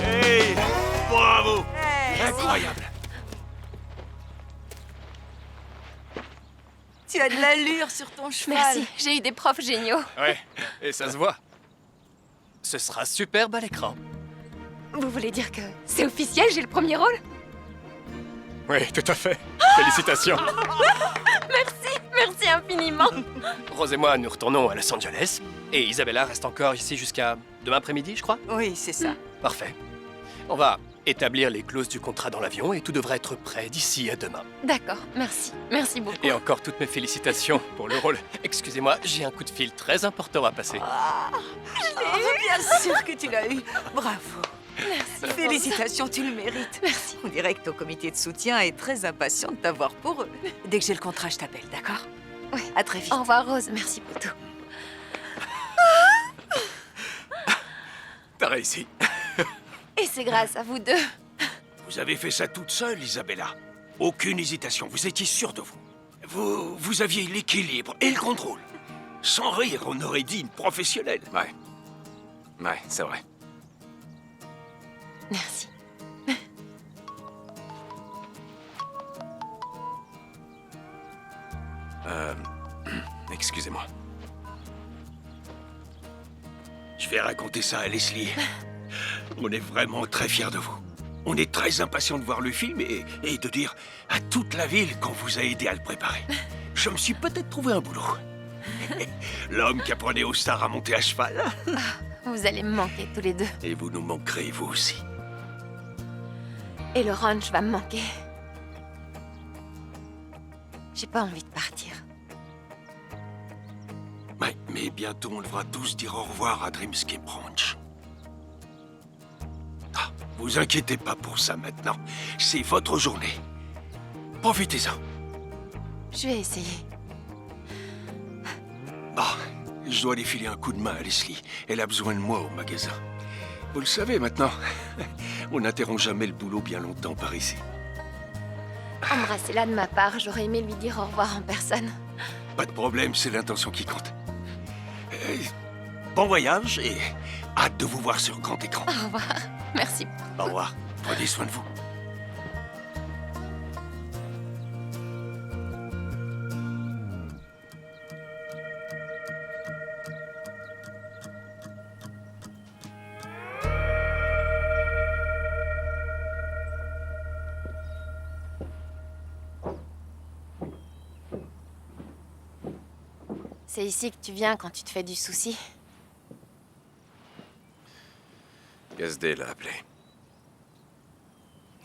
Hey, bravo. Incroyable. Tu as de l'allure sur ton cheval. Merci, j'ai eu des profs géniaux. Ouais, et ça se voit. Ce sera superbe à l'écran. Vous voulez dire que c'est officiel, j'ai le premier rôle? Oui, tout à fait. Félicitations. Merci infiniment. Rose et moi, nous retournons à Los Angeles. Et Isabella reste encore ici jusqu'à demain après-midi, je crois. Oui, c'est ça. Parfait. On va établir les clauses du contrat dans l'avion et tout devrait être prêt d'ici à demain. D'accord, merci. Merci beaucoup. Et encore toutes mes félicitations pour le rôle. Excusez-moi, j'ai un coup de fil très important à passer. Bien sûr que tu l'as eu. Bravo. Merci. Félicitations, tu le mérites. Merci. On dirait que ton comité de soutien est très impatient de t'avoir pour eux. Dès que j'ai le contrat, je t'appelle, d'accord? Oui. À très vite. Au revoir Rose, merci pour tout. T'as réussi. Et c'est grâce à vous deux. Vous avez fait ça toute seule, Isabella. Aucune hésitation, vous étiez sûre de vous. Vous aviez l'équilibre et le contrôle. Sans rire, on aurait dit une professionnelle. Ouais. Ouais, c'est vrai. Merci. Excusez-moi. Je vais raconter ça à Leslie. On est vraiment très fiers de vous. On est très impatients de voir le film et de dire à toute la ville qu'on vous a aidé à le préparer. Je me suis peut-être trouvé un boulot. L'homme qui apprenait aux stars à monter à cheval. Vous allez me manquer tous les deux. Et vous nous manquerez, vous aussi. Et le ranch va me manquer. J'ai pas envie de partir. Ouais, mais bientôt on devra tous dire au revoir à Dreamscape Ranch. Ah, vous inquiétez pas pour ça maintenant. C'est votre journée. Profitez-en. Je vais essayer. Ah, je dois aller filer un coup de main à Leslie. Elle a besoin de moi au magasin. Vous le savez maintenant. On n'interrompt jamais le boulot bien longtemps par ici. Embrassez-la de ma part, j'aurais aimé lui dire au revoir en personne. Pas de problème, c'est l'intention qui compte. Bon voyage et hâte de vous voir sur grand écran. Au revoir. Merci. Au revoir. Prenez soin de vous. C'est ici que tu viens quand tu te fais du souci. Gasdale l'a appelé.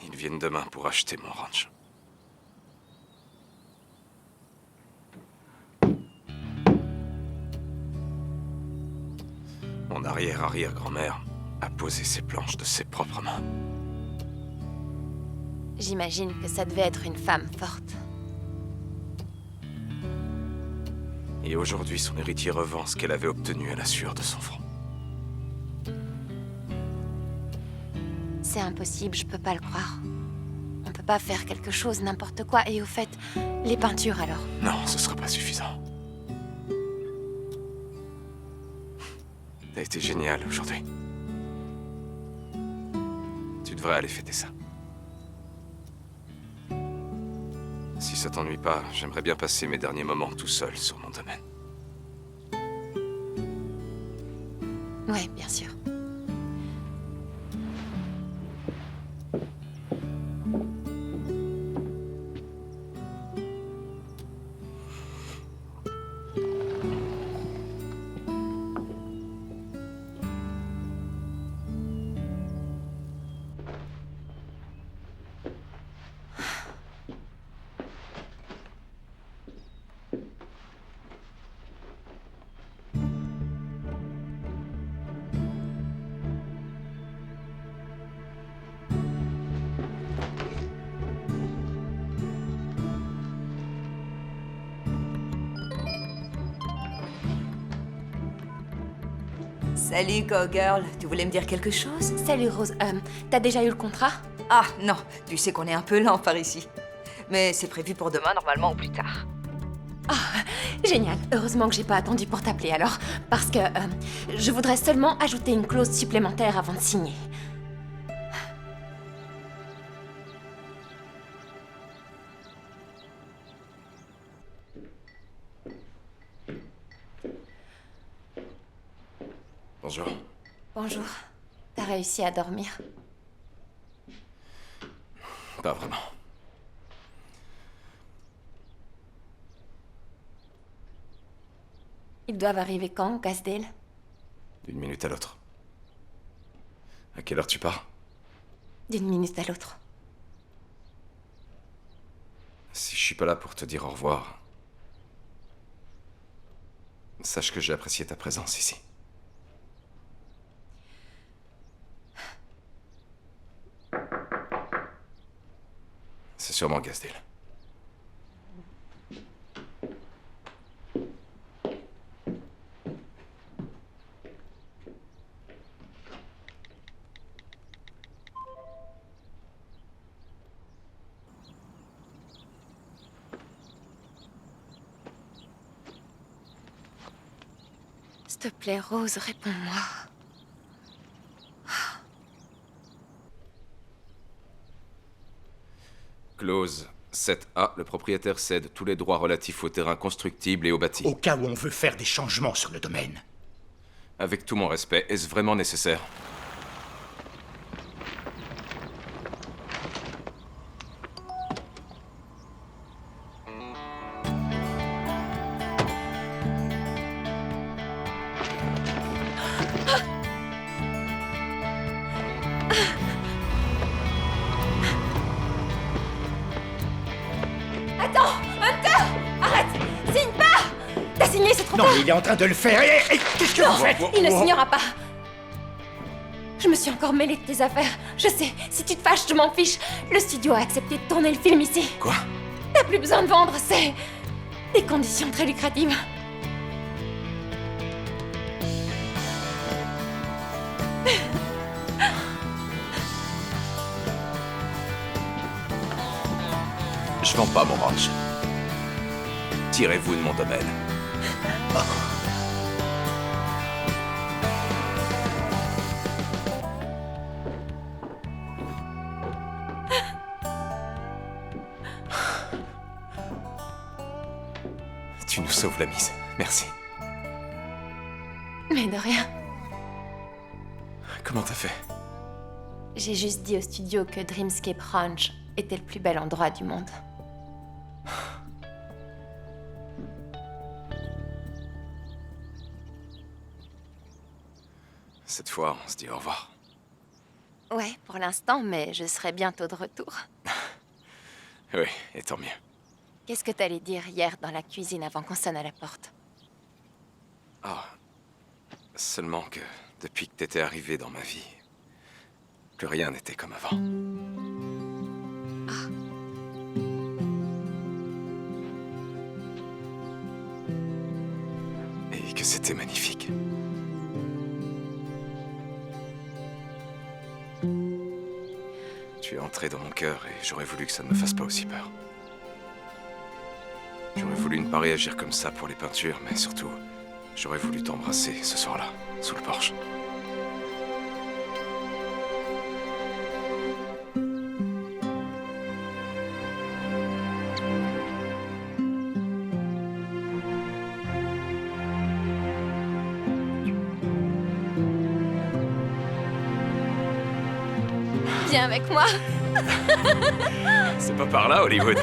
Ils viennent demain pour acheter mon ranch. Mon arrière-arrière-grand-mère a posé ses planches de ses propres mains. J'imagine que ça devait être une femme forte. Et aujourd'hui, son héritier revend ce qu'elle avait obtenu à la sueur de son front. C'est impossible, je peux pas le croire. On peut pas faire quelque chose, n'importe quoi. Et au fait, les peintures alors? Non, ce sera pas suffisant. T'as été génial aujourd'hui. Tu devrais aller fêter ça. Si ça t'ennuie pas, j'aimerais bien passer mes derniers moments tout seul sur mon domaine. Ouais, bien sûr. Salut, Cowgirl. Tu voulais me dire quelque chose? Salut Rose, t'as déjà eu le contrat? Ah, non. Tu sais qu'on est un peu lent par ici. Mais c'est prévu pour demain, normalement, ou plus tard. Ah, génial. Heureusement que j'ai pas attendu pour t'appeler alors. Parce que je voudrais seulement ajouter une clause supplémentaire avant de signer. Bonjour. Bonjour. T'as réussi à dormir? Pas vraiment. Ils doivent arriver quand, Gasdale? D'une minute à l'autre. À quelle heure tu pars? D'une minute à l'autre. Si je suis pas là pour te dire au revoir, sache que j'ai apprécié ta présence ici. C'est sûrement Gasdale. S'il te plaît, Rose, réponds-moi. Clause 7A, le propriétaire cède tous les droits relatifs aux terrains constructibles et aux bâtis. Au cas où on veut faire des changements sur le domaine. Avec tout mon respect, est-ce vraiment nécessaire? Attends! Hunter! Arrête! Signe pas! T'as signé, c'est trop Non, tard! mais il est en train de le faire. Et qu'est-ce que vous faites? Il ne signera pas! Je me suis encore mêlée de tes affaires. Je sais, si tu te fâches, je m'en fiche. Le studio a accepté de tourner le film ici. Quoi? T'as plus besoin de vendre, c'est des conditions très lucratives. Je vends pas mon ranch. Tirez-vous de mon domaine. Tu nous sauves la mise. Merci. Mais de rien. Comment t'as fait? J'ai juste dit au studio que Dreamscape Ranch était le plus bel endroit du monde. cette fois, on se dit au revoir. Ouais, pour l'instant, mais je serai bientôt de retour. Oui, et tant mieux. Qu'est-ce que t'allais dire hier dans la cuisine avant qu'on sonne à la porte? Oh. Seulement que depuis que t'étais arrivé dans ma vie, plus rien n'était comme avant. Et que c'était magnifique. Tu es entré dans mon cœur et j'aurais voulu que ça ne me fasse pas aussi peur. J'aurais voulu ne pas réagir comme ça pour les peintures, mais surtout, j'aurais voulu t'embrasser ce soir-là, sous le porche. Viens avec moi. C'est pas par là, Hollywood.